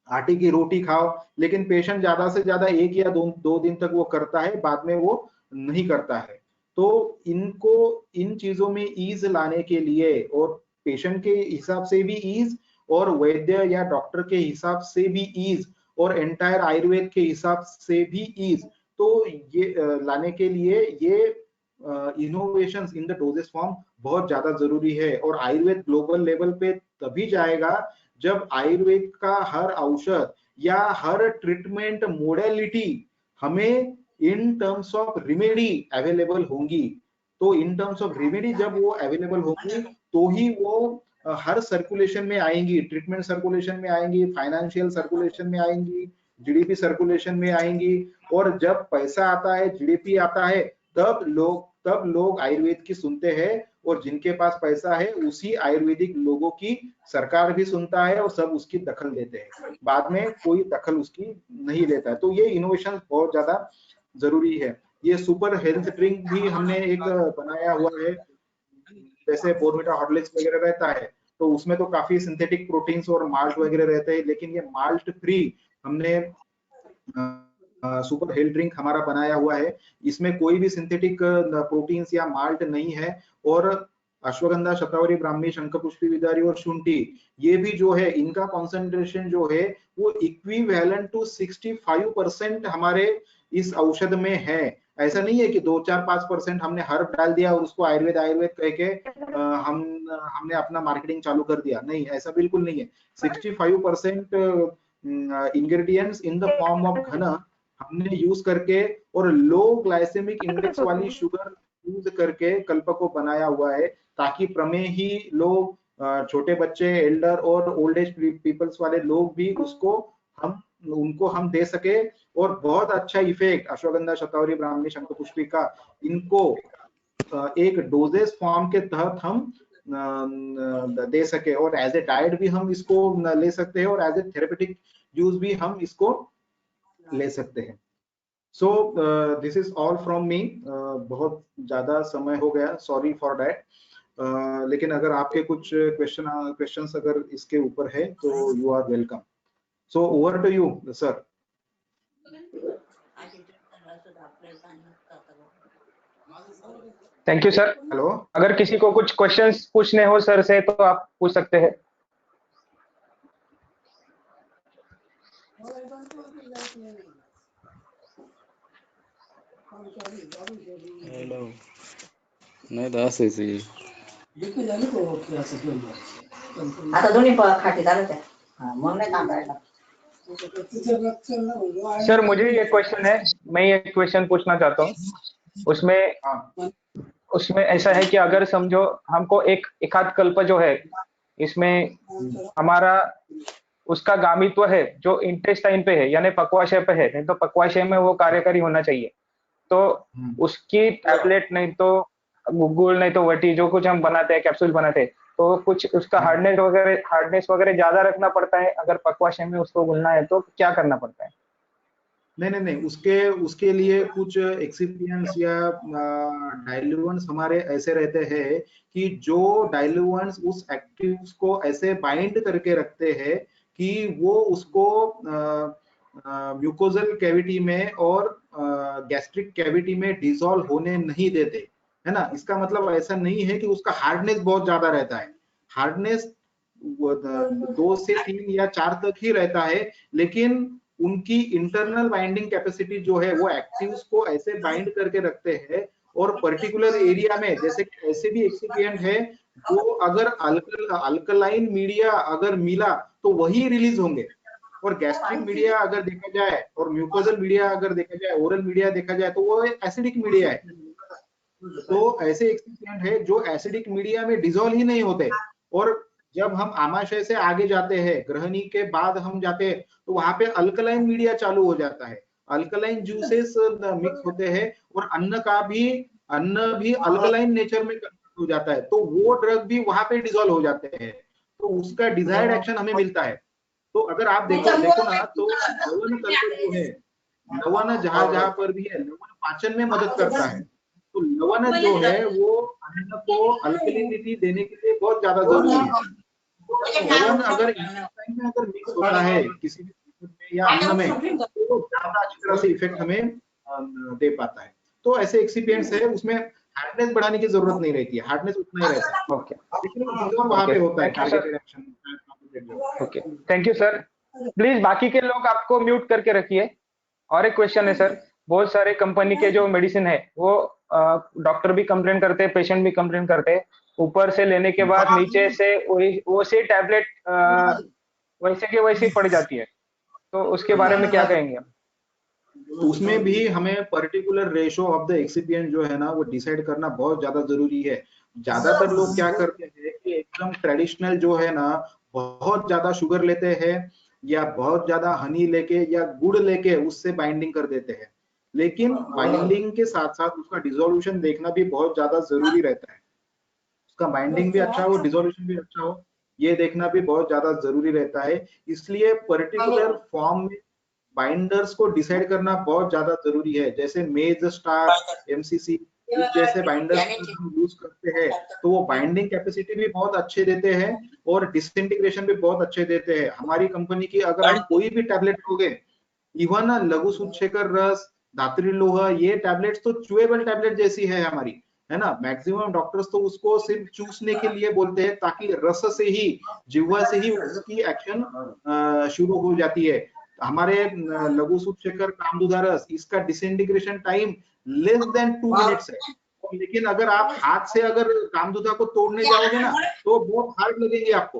आटे की रोटी खाओ, लेकिन पेशेंट ज्यादा से ज्यादा 1 या 2 दिन तक वो करता है, बाद में वो नहीं करता है। तो इनको इन चीजों में ईज लाने के लिए और पेशेंट के हिसाब से भी ईज और वैद्य या डॉक्टर के हिसाब से भी ईज और एंटायर आयुर्वेद के हिसाब से भी ईज, तो ये लाने के लिए ये innovations in the doses form बहुत ज्यादा जरूरी है। और आयुर्वेद ग्लोबल लेवल पे तभी जाएगा जब आयुर्वेद का हर औषध या हर ट्रीटमेंट मोडेलिटी हमें in terms of remedy available होंगी। तो इन टर्म्स ऑफ रिमेडी जब वो अवेलेबल होंगी तो ही वो हर सर्कुलेशन में आएंगी, ट्रीटमेंट सर्कुलेशन में आएंगी, फाइनेंशियल सर्कुलेशन में आएंगी, जीडीपी सर्कुलेशन में आएंगी। और जब पैसा आता है, जीडीपी आता है, तब लोग आयुर्वेद की सुनते हैं, और जिनके पास पैसा है उसी आयुर्वेदिक लोगों की सरकार भी सुनता है और सब उसकी दखल लेते हैं, बाद में कोई दखल उसकी नहीं लेता है। तो ये इनोवेशन बहुत ज्यादा जरूरी है। ये सुपर हेल्थ ड्रिंक भी हमने एक बनाया हुआ है, जैसे बोर्नविटा हॉर्लिक्स वगैरह रहता है तो उसमें तो काफी सिंथेटिक प्रोटीन्स और माल्ट वगैरह रहते हैं, लेकिन ये माल्ट फ्री हमने सुपर हेल्थ ड्रिंक हमारा बनाया हुआ है। इसमें कोई भी सिंथेटिक प्रोटीन्स या माल्ट नहीं है। और अश्वगंधा, शतावरी, ब्राह्मी, शंखपुष्पी, विदारी और शुंठी, ये भी जो है इनका कॉन्सेंट्रेशन जो है वो इक्विवेलेंट टू 65% हमारे इस औषध में है। ऐसा नहीं है कि 2-4-5% हमने हर्ब डाल दिया और उसको आयुर्वेद आयुर्वेद कह के हमने अपना मार्केटिंग चालू कर दिया। नहीं, ऐसा बिल्कुल नहीं है। 65% ingredients in the form of घना हमने यूज करके और लो ग्लाइसेमिक इंडेक्स वाली शुगर यूज करके कल्प को बनाया हुआ है, ताकि प्रमेही लोग, छोटे बच्चे, एल्डर और ओल्ड एज पीपल्स वाले लोग भी उसको उनको हम दे सके और बहुत अच्छा इफेक्ट अश्वगंधा, शतावरी, ब्राह्मणी, शंखपुष्पिका इनको एक डोजेस फॉर्म के तहत हम दे सके और एज ए डाइट भी हम इसको ले सकते हैं और एज ए थेरेपेटिक यूज भी हम इसको ले सकते हैं। So this is all from me. बहुत ज्यादा समय हो गया, सॉरी फॉर दैट। लेकिन अगर आपके कुछ क्वेश्चंस अगर इसके ऊपर है तो you are welcome. So over to you sir. Thank you sir. Hello, अगर किसी को कुछ क्वेश्चंस पूछने हो सर से तो आप पूछ सकते हैं। हेलो नाही दास आहे आता दोन्ही खाटी चालत आहे मग नाही काम करायला। सर मुझे ये क्वेश्चन है, मैं ये क्वेश्चन पूछना चाहता हूँ। उसमें ऐसा है कि अगर समझो हमको एक एकाध कल्प जो है इसमें हमारा उसका गामित्व है जो इंटेस्टाइन पे है यानी पक्वाशय पे है, नहीं तो पक्वाशय में वो कार्यकारी होना चाहिए, तो उसकी टैबलेट नहीं तो गुड़ नहीं तो वटी जो कुछ हम बनाते हैं, कैप्सूल बनाते हैं, तो कुछ उसका हार्डनेस वगैरह ज्यादा रखना पड़ता है। अगर पक्वाशय में उसको घुलना है तो क्या करना पड़ता है? नहीं, उसके लिए कुछ एक्सिपिएंट्स या डाइल्यूएंट्स हमारे ऐसे रहते हैं कि जो डाइल्यूएंट्स उस एक्टिव्स को ऐसे बाइंड करके रखते हैं कि वो उसको म्यूकोजल कैविटी में और गैस्ट्रिक कैविटी में डिसॉल्व होने नहीं देते, है ना। इसका मतलब ऐसा नहीं है कि उसका हार्डनेस बहुत ज्यादा रहता है। हार्डनेस 2 से 3 या 4 तक ही रहता है, लेकिन उनकी इंटरनल बाइंडिंग कैपेसिटी जो है वो एक्टिव्स को ऐसे बाइंड करके रखते हैं और पर्टिकुलर एरिया में, जैसे कि ऐसे भी एक्सिपिएंट है जो अगर अल्कलाइन मीडिया अगर मिला तो वही रिलीज होंगे, और गैस्ट्रिक मीडिया अगर देखा जाए और म्यूकोजल मीडिया अगर देखा जाए, ओरल मीडिया देखा जाए तो वो एसिडिक मीडिया है। तो ऐसे एक्सिपिएंट है जो एसिडिक मीडिया में डिसॉल्व ही नहीं होते, और जब हम आमाशय से आगे जाते हैं, ग्रहणी के बाद हम जाते हैं, तो वहां पे अल्कलाइन मीडिया चालू हो जाता है, अल्कलाइन जूसेस मिक्स होते हैं और अन्न भी अल्कलाइन नेचर में कन्वर्ट हो जाता है, तो वो ड्रग भी वहां पे डिसॉल्व हो जाते हैं, तो उसका डिजायर्ड एक्शन हमें मिलता है। तो अगर आप देखो ना तो लवण कल्प जो है, लवण जहां पर भी है, लवण पाचन में मदद करता है। तो लवण जो है वो अन्न को अल्कलिनिटी देने के लिए बहुत ज्यादा जरूरी है। लवण अगर इंटेस्टाइन में अगर मिक्स होता है किसी भी फूड में या अन्न में, तो ज्यादा अच्छी तरह से इफेक्ट हमें दे पाता है। तो ऐसे एक्सिपिएंट्स है, उसमें हार्डनेस बढ़ाने की जरूरत नहीं रहती है, हार्डनेस उतना ही रहता है। ओके लेकिन वहां पे होता है targeted action. Okay, thank you sir. Please बाकी के लोग आपको म्यूट करके रखिए। और एक क्वेश्चन है सर, बहुत सारे कंपनी के जो मेडिसिन है वो डॉक्टर भी कंप्लेन करते हैं, पेशेंट भी कंप्लेन करते हैं, ऊपर से लेने के बाद नीचे से वो से टैबलेट वैसे के वैसे ही पड़ जाती है, तो उसके बारे में क्या कहेंगे आप? उसमें भी हमें particular ratio of the excipient जो है ना वो डिसाइड करना बहुत ज्यादा जरूरी है। ज्यादातर लोग क्या करते हैं कि एकदम ट्रेडिशनल जो है ना, बहुत ज्यादा शुगर लेते हैं या बहुत ज्यादा हनी लेके या गुड़ लेके उससे बाइंडिंग कर देते हैं, लेकिन बाइंडिंग के साथ साथ उसका डिसोल्यूशन देखना भी बहुत ज्यादा जरूरी रहता है। उसका बाइंडिंग भी अच्छा हो, डिसोल्यूशन भी अच्छा हो, ये देखना भी बहुत ज्यादा जरूरी रहता है। इसलिए पर्टिकुलर फॉर्म में बाइंडर्स को डिसाइड करना बहुत ज्यादा जरूरी है। जैसे मेज स्टार, एमसीसी जैसे बाइंडर्स हम यूज करते हैं तो वो बाइंडिंग कैपेसिटी भी बहुत अच्छे देते हैं और डिसइंटीग्रेशन भी बहुत अच्छे देते हैं। हमारी कंपनी की अगर आप कोई भी टैबलेट लोगे, इवन लघु सूतशेखर रस, धात्री लोहा, ये टैबलेट्स तो च्यूएबल टैबलेट जैसी है हमारी, है ना। मैक्सिमम डॉक्टर्स तो उसको सिर्फ चूसने के लिए बोलते हैं ताकि रस से ही, जिह्वा से ही उसकी एक्शन शुरू हो जाती है। हमारे लघु सूतशेखर, कामदुधा रस, इसका disintegration time less than 2 minutes है। लेकिन अगर आप हाथ से अगर कामधुता को तोड़ने जाओगे ना तो बहुत हार्ड लगेंगे आपको,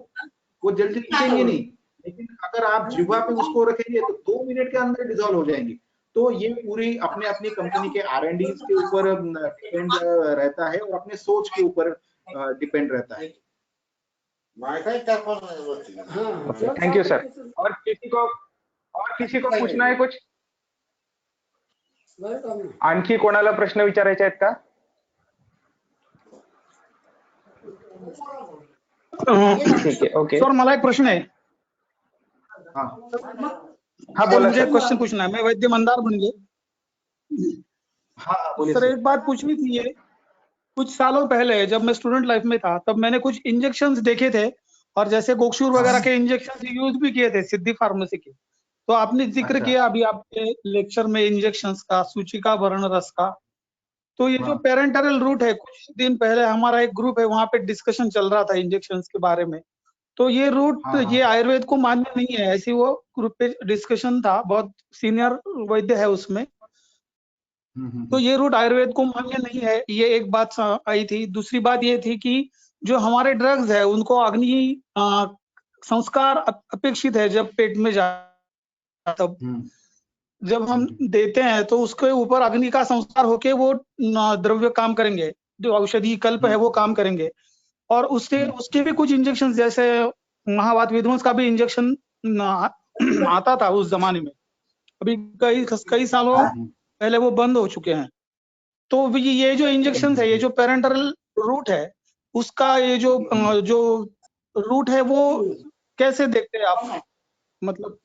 वो जल्दी टूटेंगे नहीं। लेकिन अगर आप जिह्वा पे उसको रखेंगे तो 2 मिनट के अंदर डिसॉल्व हो जाएंगी। तो ये पूरी अपने अपनी कंपनी के R&D के ऊपर डिपेंड रहता है और अपने सोच के ऊपर डिपेंड रहता है। Thank you sir. और किसी को पूछना है कुछ? आणखी कोणाला प्रश्न विचारायचे आहेत का? ठीक है, ओके सर मला एक प्रश्न आहे। हाँ हाँ सर बोला मुझे सर। क्वेश्चन पूछना है, मैं वैद्य मंदार बन गए। हाँ बोलिए सर सर। एक बात पूछनी थी, ये कुछ सालों पहले जब मैं स्टूडेंट लाइफ में था तब मैंने कुछ इंजेक्शंस देखे थे, और जैसे गोक्षूर वगैरह के इंजेक्शन यूज भी किए थे सिद्धि फार्मेसी के। तो आपने जिक्र अच्छा। किया अभी आपके लेक्चर में इंजेक्शंस का, सूचिका भरण रस का। तो ये जो हाँ। पेरेंटरल रूट है, कुछ दिन पहले हमारा एक ग्रुप है वहां पे डिस्कशन चल रहा था इंजेक्शंस के बारे में। तो ये रूट हाँ, ये हाँ। आयुर्वेद को मान्य नहीं है, ऐसी वो ग्रुप पे डिस्कशन था, बहुत सीनियर वैद्य है उसमें। तो ये रूट आयुर्वेद को मान्य नहीं है, ये एक बात आई थी। दूसरी बात ये थी कि जो हमारे ड्रग्स है उनको अग्नि संस्कार अपेक्षित है, जब पेट में जा तब जब हम देते हैं तो उसके ऊपर अग्नि का संस्कार होके वो द्रव्य काम करेंगे, जो औषधि कल्प है वो काम करेंगे। और उससे उसके भी कुछ इंजेक्शन, जैसे महावात विध्वंस का भी इंजेक्शन आता था उस जमाने में, अभी कई सालों पहले वो बंद हो चुके हैं। तो ये जो इंजेक्शन है, ये जो पेरेंटरल रूट है, उसका ये जो रूट है वो कैसे देखते हैं आप? मतलब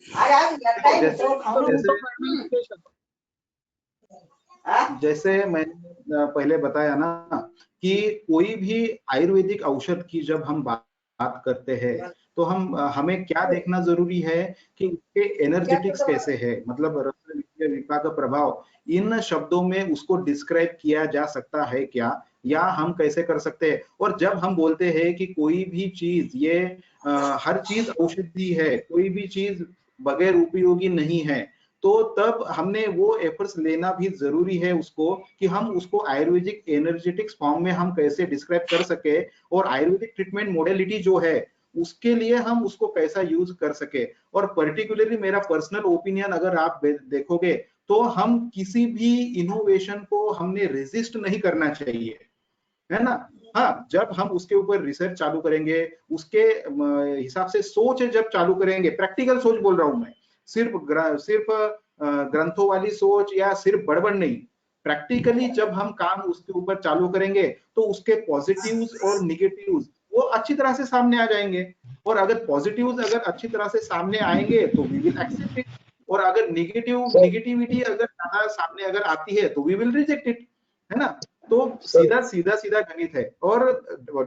जैसे मैंने पहले बताया ना कि कोई भी आयुर्वेदिक औषध की जब हम बात करते हैं तो हमें क्या देखना जरूरी है कि उसके एनर्जेटिक्स कैसे है, मतलब रस विपाक का प्रभाव इन शब्दों में उसको डिस्क्राइब किया जा सकता है क्या, या हम कैसे कर सकते हैं। और जब हम बोलते हैं कि कोई भी चीज ये हर चीज औषधि है, कोई भी चीज बगैर उपयोगी नहीं है, तो तब हमने वो एफर्ट्स लेना भी जरूरी है उसको, कि हम उसको आयुर्वेदिक एनर्जेटिक्स फॉर्म में हम कैसे डिस्क्राइब कर सके, और आयुर्वेदिक ट्रीटमेंट मोडेलिटी जो है उसके लिए हम उसको कैसा यूज कर सके। और पर्टिकुलरली मेरा पर्सनल ओपिनियन अगर आप देखोगे तो हम किसी भी इनोवेशन को हमने रेजिस्ट नहीं करना चाहिए, है ना। हाँ, जब हम उसके ऊपर रिसर्च चालू करेंगे, उसके हिसाब से सोच जब चालू करेंगे, प्रैक्टिकल सोच बोल रहा हूं मैं, सिर्फ ग्रंथों वाली सोच या सिर्फ बड़बड़ नहीं, प्रैक्टिकली जब हम काम उसके ऊपर चालू करेंगे तो उसके पॉजिटिव्स और निगेटिव्स वो अच्छी तरह से सामने आ जाएंगे। और अगर पॉजिटिव्स अगर अच्छी तरह से सामने आएंगे तो वी विल एक्सेप्ट इट, और अगर निगेटिविटी अगर ज्यादा सामने अगर आती है तो वी विल रिजेक्ट इट, है ना। तो सीधा गणित है। और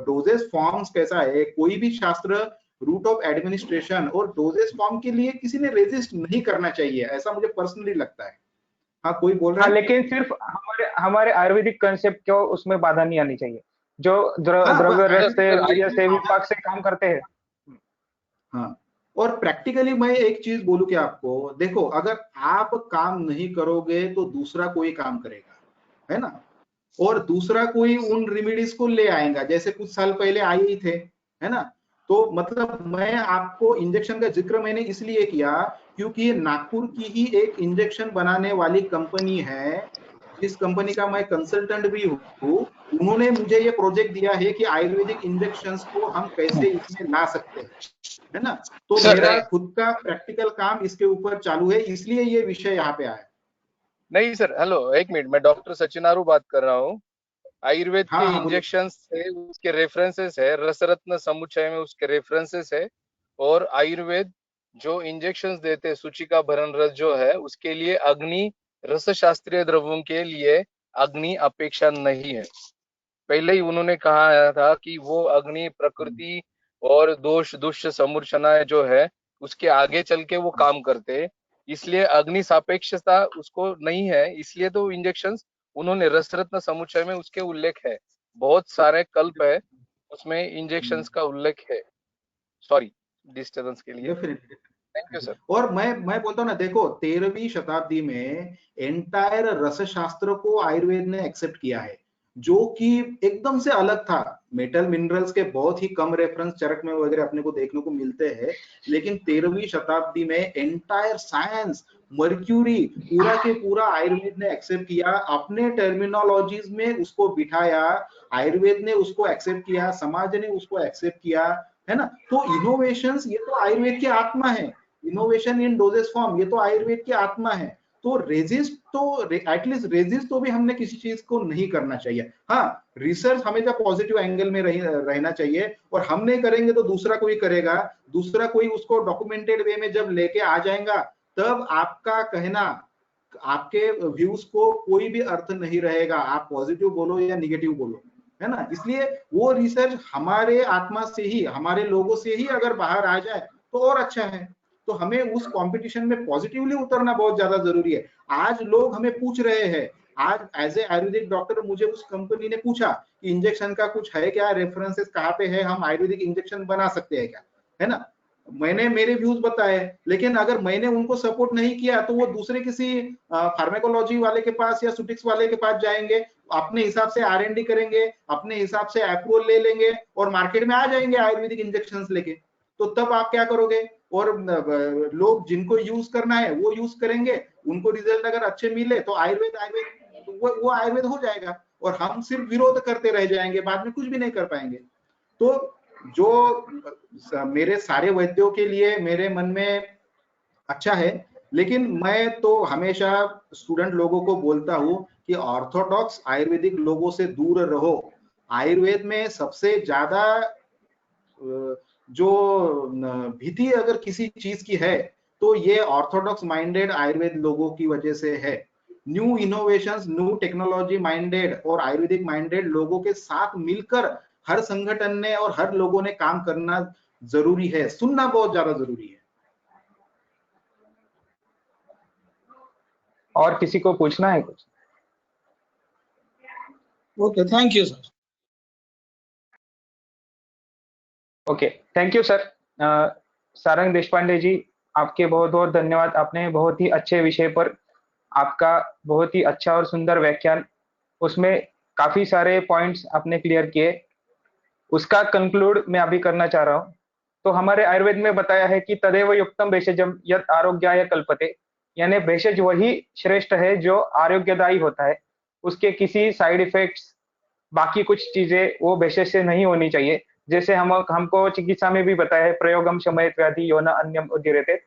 डोजेस फॉर्म्स कैसा है, कोई भी शास्त्र रूट ऑफ एडमिनिस्ट्रेशन और डोजेस फॉर्म के लिए किसी ने रेजिस्ट नहीं करना चाहिए, ऐसा मुझे पर्सनली लगता है। हाँ, कोई बोल रहा हाँ, है? लेकिन सिर्फ हमारे आयुर्वेदिक कंसेप्ट को उसमें बाधा नहीं आनी चाहिए, जो हाँ, द्रव्य रस से लेकिन से विपाक से काम करते हैं। हाँ, और प्रैक्टिकली मैं एक चीज बोलूं कि आपको देखो, अगर आप काम नहीं करोगे तो दूसरा कोई काम करेगा, है ना। और दूसरा कोई उन रेमेडीज को ले आएगा, जैसे कुछ साल पहले आए ही थे, है ना। तो मतलब मैं आपको इंजेक्शन का जिक्र मैंने इसलिए किया क्योंकि नागपुर की ही एक इंजेक्शन बनाने वाली कंपनी है, जिस कंपनी का मैं कंसल्टेंट भी हूँ। उन्होंने मुझे ये प्रोजेक्ट दिया है कि आयुर्वेदिक इंजेक्शंस को हम कैसे इसमें ला सकते हैं, है ना। तो मेरा खुद का प्रैक्टिकल काम इसके ऊपर चालू है, इसलिए ये विषय यहाँ पे आया। नहीं सर, हेलो एक मिनट, मैं डॉक्टर सचिनारू बात कर रहा हूँ। आयुर्वेद हाँ, के हाँ, बोलिए। इंजेक्शन है, उसके रेफरेंसेस है, रसरत्न समुच्चय में उसके रेफरेंसेस है। और आयुर्वेद जो इंजेक्शंस देते हैं, सूचिका भरण रस जो है, उसके लिए अग्नि रस शास्त्रीय द्रव्यों के लिए अग्नि अपेक्षा नहीं है। पहले ही उन्होंने कहा था कि वो अग्नि प्रकृति और दोष दुष्ट समूर्छना जो है उसके आगे चल के वो काम करते, इसलिए अग्नि सापेक्षता उसको नहीं है। इसलिए तो इंजेक्शंस उन्होंने रसरत्न समुच्चय में उसके उल्लेख है, बहुत सारे कल्प है उसमें इंजेक्शंस का उल्लेख है। सॉरी डिस्टर्बेंस के लिए। डेफिनेटली। Thank you sir. और मैं बोलता हूँ ना, देखो 13वीं शताब्दी में एंटायर रसशास्त्र को आयुर्वेद ने एक्सेप्ट किया है, जो कि एकदम से अलग था। मेटल मिनरल्स के बहुत ही कम रेफरेंस चरक में वगैरह अपने को देखने को मिलते हैं, लेकिन 13वीं शताब्दी में एंटायर साइंस, मर्क्यूरी, पूरा के पूरा आयुर्वेद ने एक्सेप्ट किया, अपने टर्मिनोलॉजीज में उसको बिठाया, आयुर्वेद ने उसको एक्सेप्ट किया, समाज ने उसको एक्सेप्ट किया, है ना। तो इनोवेशंस, ये तो आयुर्वेद की आत्मा है, इनोवेशन इन डोजेस फॉर्म, ये तो आयुर्वेद की आत्मा है। तो रेजिस्ट तो एटलीस्ट रेजिस्ट तो भी हमने किसी चीज को नहीं करना चाहिए। हाँ, रिसर्च हमेशा पॉजिटिव एंगल में रहना चाहिए, और हम नहीं करेंगे तो दूसरा कोई करेगा, दूसरा कोई उसको डॉक्यूमेंटेड वे में जब लेके आ जाएगा, तब आपका कहना, आपके व्यूज को कोई भी अर्थ नहीं रहेगा, आप पॉजिटिव बोलो या निगेटिव बोलो, है ना। इसलिए वो रिसर्च हमारे आत्मा से ही, हमारे लोगों से ही अगर बाहर आ जाए तो और अच्छा है। तो हमें उस कंपटीशन में पॉजिटिवली उतरना बहुत ज्यादा जरूरी है। आज लोग हमें पूछ रहे हैं, आज एज ए आयुर्वेदिक डॉक्टर मुझे उस कंपनी ने पूछा कि इंजेक्शन का कुछ है क्या, रेफरेंसेस कहाँ पे है, हम आयुर्वेदिक इंजेक्शन बना सकते हैं क्या, है ना। मैंने मेरे व्यूज बताए, लेकिन अगर मैंने उनको सपोर्ट नहीं किया तो वो दूसरे किसी फार्मेकोलॉजी वाले के पास या सुटिक्स वाले के पास जाएंगे, अपने हिसाब से R&D करेंगे, अपने हिसाब से अप्रूवल ले लेंगे और मार्केट में आ जाएंगे आयुर्वेदिक इंजेक्शंस लेके। तो तब आप क्या करोगे? और लोग जिनको यूज करना है वो यूज करेंगे, उनको रिजल्ट अगर अच्छे मिले तो आयुर्वेद वो आयुर्वेद हो जाएगा, और हम सिर्फ विरोध करते रह जाएंगे, बाद में कुछ भी नहीं कर पाएंगे। तो जो मेरे सारे वैद्यों के लिए मेरे मन में अच्छा है, लेकिन मैं तो हमेशा स्टूडेंट लोगों को बोलता हूं कि ऑर्थोडॉक्स आयुर्वेदिक लोगों से दूर रहो। आयुर्वेद में सबसे ज्यादा जो भीति अगर किसी चीज की है तो ये ऑर्थोडॉक्स माइंडेड आयुर्वेद लोगों की वजह से है। New innovations, new technology minded और आयुर्वेदिक माइंडेड लोगों के साथ मिलकर हर संगठन ने और हर लोगों ने काम करना जरूरी है, सुनना बहुत ज्यादा जरूरी है। और किसी को पूछना है कुछ? Okay, thank you sir. Okay, thank you sir. Sarang Deshpande ji, आपके बहुत बहुत धन्यवाद। आपने बहुत ही अच्छे विषय पर आपका बहुत ही अच्छा और सुंदर व्याख्यान, उसमें काफी सारे पॉइंट्स आपने क्लियर किए। उसका कंक्लूड मैं अभी करना चाह रहा हूँ। तो हमारे आयुर्वेद में बताया है कि तदेव युक्तम भेषजम यत् आरोग्याय कल्पते, यानी भेषज वही श्रेष्ठ है जो आरोग्यदायी होता है, उसके किसी साइड इफेक्ट्स, बाकी कुछ चीजें वो भेषज से नहीं होनी चाहिए। जैसे हमको चिकित्सा में भी बताया है, प्रयोगम शमयत व्याधि यो न अन्यम उदीरते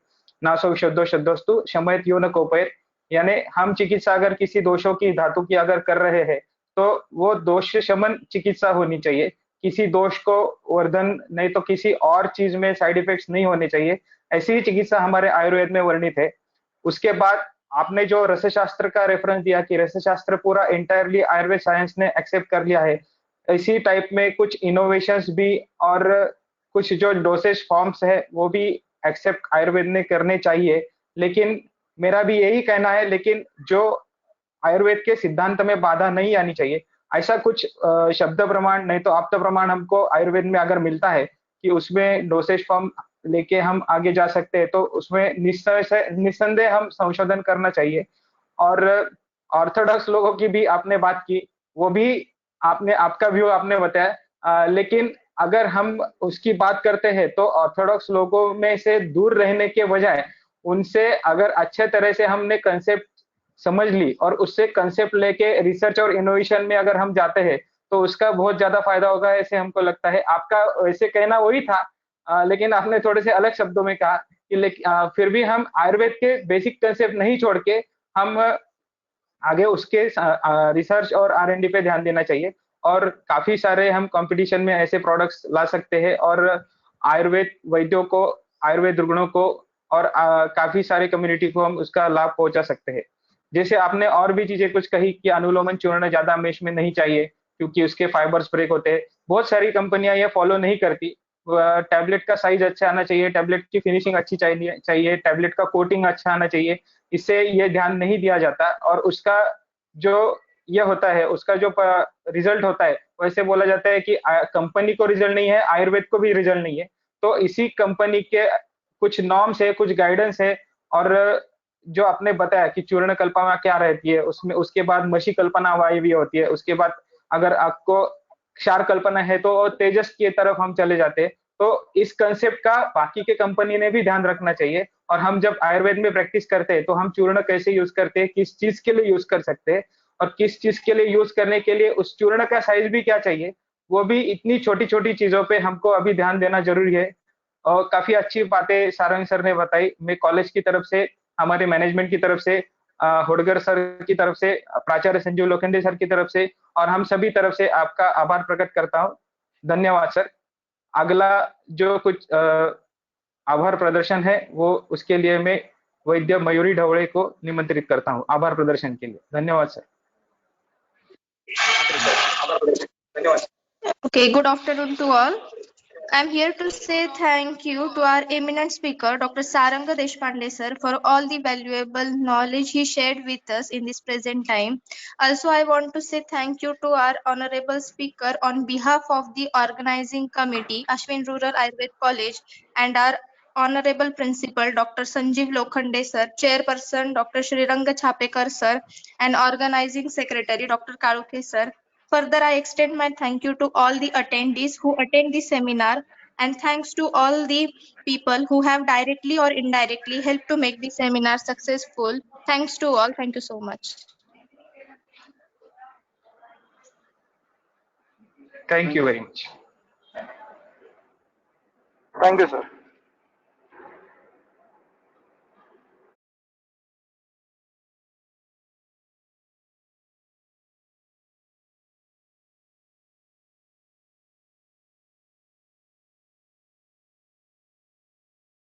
नासो शुद्धो शुद्धोस्तु शमयत यो न कोपयत, यानी हम चिकित्सा अगर किसी दोषों की, धातु की अगर कर रहे हैं तो वो दोष शमन चिकित्सा होनी चाहिए, किसी दोष को वर्धन नहीं तो किसी और चीज में साइड इफेक्ट्स नहीं होने चाहिए। ऐसी ही चिकित्सा हमारे आयुर्वेद में वर्णित है। उसके बाद आपने जो रसशास्त्र का रेफरेंस दिया कि रसशास्त्र पूरा एंटायरली आयुर्वेद साइंस ने एक्सेप्ट कर लिया है, इसी टाइप में कुछ इनोवेशंस भी और कुछ जो डोसेज फॉर्म्स है वो भी एक्सेप्ट आयुर्वेद ने करने चाहिए। लेकिन मेरा भी यही कहना है, लेकिन जो आयुर्वेद के सिद्धांत में बाधा नहीं आनी चाहिए। ऐसा कुछ शब्द प्रमाण नहीं तो आप्त प्रमाण हमको आयुर्वेद में अगर मिलता है कि उसमें डोसेज फॉर्म लेके हम आगे जा सकते हैं, तो उसमें निस्संदेह हम संशोधन करना चाहिए। और ऑर्थोडॉक्स लोगों की भी आपने बात की, वो भी आपने, आपका व्यू आपने बताया, लेकिन अगर हम उसकी बात करते हैं तो ऑर्थोडॉक्स लोगों में से दूर रहने के बजाय उनसे अगर अच्छे तरह से हमने कंसेप्ट समझ ली और उससे कंसेप्ट लेके रिसर्च और इनोवेशन में अगर हम जाते हैं तो उसका बहुत ज्यादा फायदा होगा, ऐसे हमको लगता है। आपका वैसे कहना वही था, लेकिन आपने थोड़े से अलग शब्दों में कहा कि फिर भी हम आयुर्वेद के बेसिक कंसेप्ट नहीं छोड़ के हम आगे उसके रिसर्च और R&D पे ध्यान देना चाहिए। और काफी सारे हम कंपटीशन में ऐसे प्रोडक्ट्स ला सकते हैं और आयुर्वेद वैद्यों को, आयुर्वेद रुग्णों को और काफी सारे कम्युनिटी को हम उसका लाभ पहुंचा सकते हैं। जैसे आपने और भी चीजें कुछ कही कि अनुलोमन चूर्ण ज्यादा मेश में नहीं चाहिए क्योंकि उसके फाइबर्स ब्रेक होते हैं। बहुत सारी कंपनियां ये फॉलो नहीं करती। टैबलेट का साइज अच्छा आना चाहिए, टैबलेट की फिनिशिंग अच्छी चाहिए, टैबलेट का कोटिंग अच्छा आना चाहिए, इससे ये ध्यान नहीं दिया जाता। और उसका जो ये होता है, उसका जो रिजल्ट होता है, वैसे बोला जाता है कि कंपनी को रिजल्ट नहीं है, आयुर्वेद को भी रिजल्ट नहीं है। तो इसी कंपनी के कुछ नॉर्म्स है, कुछ गाइडेंस है, और जो आपने बताया कि चूर्ण कल्पना क्या रहती है, उसमें उसके बाद मशी कल्पना वायवी होती है, उसके बाद अगर आपको क्षार कल्पना है तो तेजस की तरफ हम चले जाते हैं। तो इस कंसेप्ट का बाकी के कंपनी ने भी ध्यान रखना चाहिए। और हम जब आयुर्वेद में प्रैक्टिस करते हैं तो हम चूर्ण कैसे यूज करते हैं, किस चीज के लिए यूज कर सकते हैं, और किस चीज के लिए यूज करने के लिए उस चूर्ण का साइज भी क्या चाहिए, वो भी इतनी छोटी छोटी चीजों पे हमको अभी ध्यान देना जरूरी है। और काफी अच्छी बातें सारंग सर ने बताई। मैं कॉलेज की तरफ से, हमारे मैनेजमेंट की तरफ से, होडगर सर की तरफ से, प्राचार्य संजीव लोखंडे सर की तरफ से, और हम सभी तरफ से आपका आभार प्रकट करता हूँ। धन्यवाद सर। अगला जो कुछ आभार प्रदर्शन है वो उसके लिए मैं वैद्य मयूरी ढवळे को निमंत्रित करता हूँ आभार प्रदर्शन के लिए। धन्यवाद sir. Okay, good afternoon to all. I'm here to say thank you to our eminent speaker, Dr. Saranga Deshpande sir, for all the valuable knowledge he shared with us in this present time. Also, I want to say thank you to our honorable speaker on behalf of the organizing committee, Ashwin Rural Ayurved College, and our honorable principal, Dr. Sanjeev Lokhande sir, chairperson, Dr. Sriranga Chapekar sir, and organizing secretary, Dr. Karuke sir. Further, I extend my thank you to all the attendees who attend the seminar, and thanks to all the people who have directly or indirectly helped to make the seminar successful. Thanks to all. Thank you so much. Thank you very much. Thank you, sir.